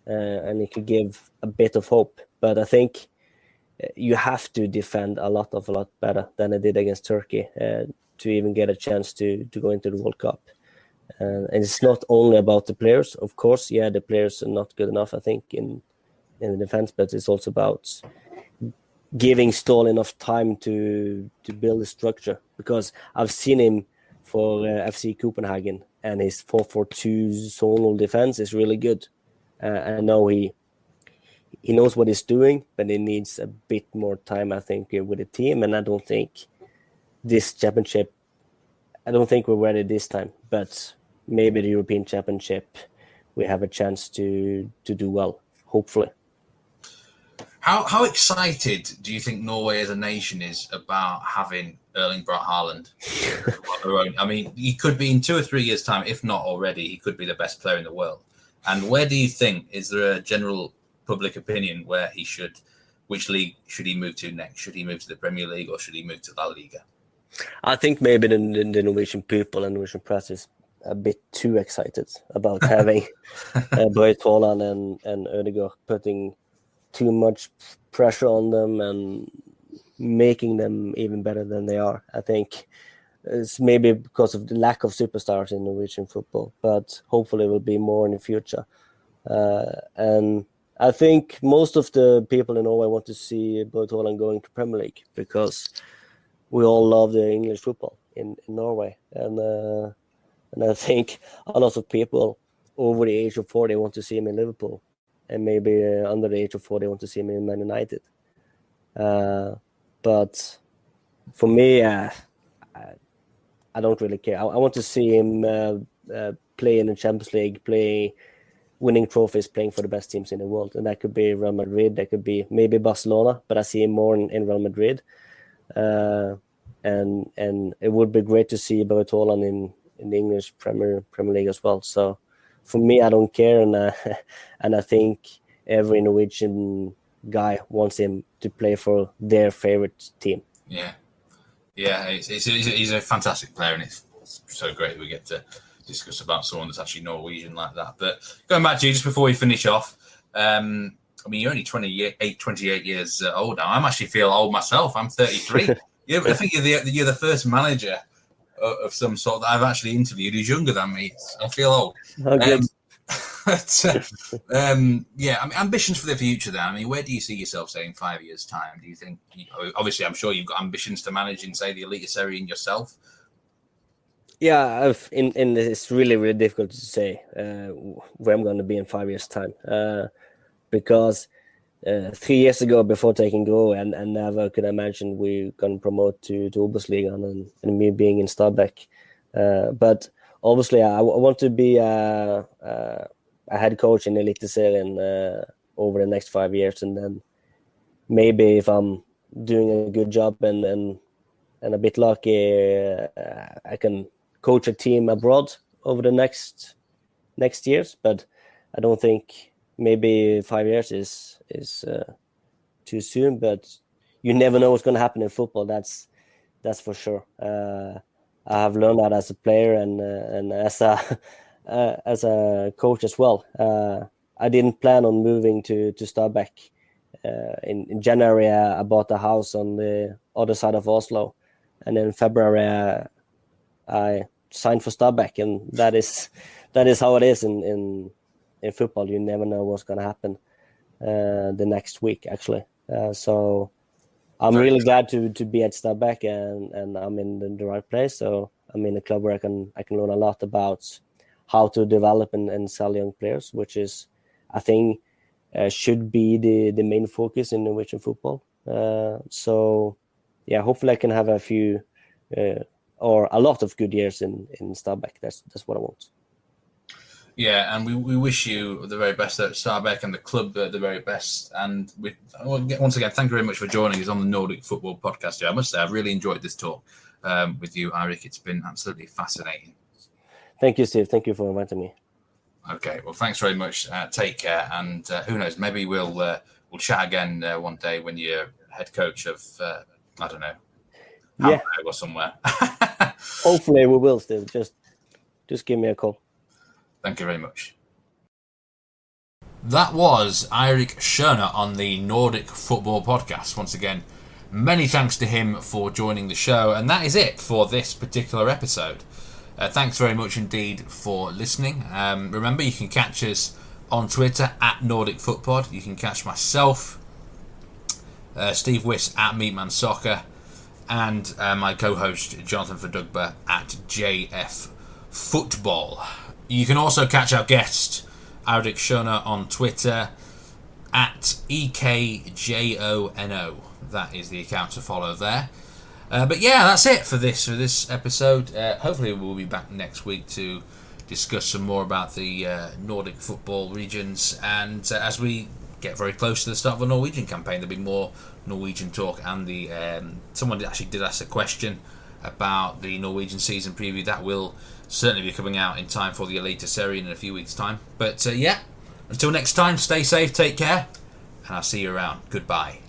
and it could give a bit of hope. But I think you have to defend a lot better than they did against Turkey to even get a chance to go into the World Cup. And it's not only about the players, of course. Yeah, the players are not good enough, I think, in the defense, but it's also about giving Ståle enough time to build a structure. Because I've seen him for FC Copenhagen, and his 4-4-2 zonal defense is really good. I know he knows what he's doing, but he needs a bit more time, I think, with the team. And I don't think this championship, I don't think we're ready this time. But maybe the European Championship, we have a chance to do well, hopefully. How excited do you think Norway as a nation is about having Erling Braut Haaland on their own? I mean, he could be in 2 or 3 years' time, if not already, he could be the best player in the world. And where do you think, is there a general public opinion where which league should he move to next? Should he move to the Premier League or should he move to La Liga? I think maybe the Norwegian people and Norwegian press is a bit too excited about having Braut Haaland and Ødegaard, putting too much pressure on them and making them even better than they are. I think it's maybe because of the lack of superstars in Norwegian football, but hopefully it will be more in the future. And I think most of the people in Norway want to see Braut Haaland going to Premier League because we all love the English football in Norway. And I think a lot of people over the age of 40 want to see him in Liverpool. And maybe under the age of 40 want to see him in Man United. But for me, I don't really care. I want to see him play in the Champions League, winning trophies, playing for the best teams in the world. And that could be Real Madrid, that could be maybe Barcelona, but I see him more in Real Madrid. And it would be great to see Braut Haaland in the English Premier League as well. So for me, I don't care, and I think every Norwegian guy wants him to play for their favorite team. Yeah, he's a fantastic player, and it's so great we get to discuss about someone that's actually Norwegian like that. But going back to you, just before we finish off, I mean, you're only 28 years old now. I actually feel old myself. I'm 33. I think you're the first manager of some sort that I've actually interviewed who's younger than me. I feel old. Oh, good. Yeah, I mean, ambitions for the future then. I mean, where do you see yourself, say, in 5 years' time? Do you think, obviously, I'm sure you've got ambitions to manage in, say, the elite series in yourself? Yeah, it's really, really difficult to say where I'm going to be in 5 years' time. Because 3 years ago, before taking Grorud, and never could imagine we going to promote to Obosligaen and me being in Stabaek. But obviously, I want to be a head coach in Eliteserien over the next 5 years, and then maybe if I'm doing a good job and a bit lucky, I can coach a team abroad over the next years. But I don't think maybe 5 years is too soon. But you never know what's going to happen in football. That's for sure. I have learned that as a player and as a coach as well. I didn't plan on moving to Stabaek. In January, I bought a house on the other side of Oslo, and in February, I signed for Stabaek, and that is how it is in football. You never know what's going to happen the next week, actually. So I'm really glad to be at Stabaek, and I'm in the right place. So I'm in a club where I can learn a lot about how to develop and sell young players, which is, I think, should be the main focus in Norwegian football. So yeah, hopefully I can have a few or a lot of good years in Stabaek. That's what I want. Yeah, and we wish you the very best at Stabaek and the club the very best. And once again, thank you very much for joining us on the Nordic Football Podcast here. I must say, I've really enjoyed this talk with you, Eirik. It's been absolutely fascinating. Thank you, Steve. Thank you for inviting me. Okay, well, thanks very much. Take care, and who knows, maybe we'll chat again one day when you're head coach of I don't know, Hamburg or somewhere. Hopefully, we will, Steve. Just give me a call. Thank you very much. That was Eirik Kjönö on the Nordic Football Podcast. Once again, many thanks to him for joining the show, and that is it for this particular episode. Thanks very much indeed for listening. Remember, you can catch us on Twitter at Nordic Footpod. You can catch myself, Steve Wiss at Meatman Soccer, and my co-host Jonathan Verdugba at JF Football. You can also catch our guest, Eirik Kjönö, on Twitter at EKJONO. That is the account to follow there. But yeah, that's it for this episode. Hopefully we'll be back next week to discuss some more about the Nordic football regions. And as we get very close to the start of the Norwegian campaign, there'll be more Norwegian talk. And someone actually did ask a question about the Norwegian season preview. That will certainly be coming out in time for the Elite Series in a few weeks' time. But yeah, until next time, stay safe, take care, and I'll see you around. Goodbye.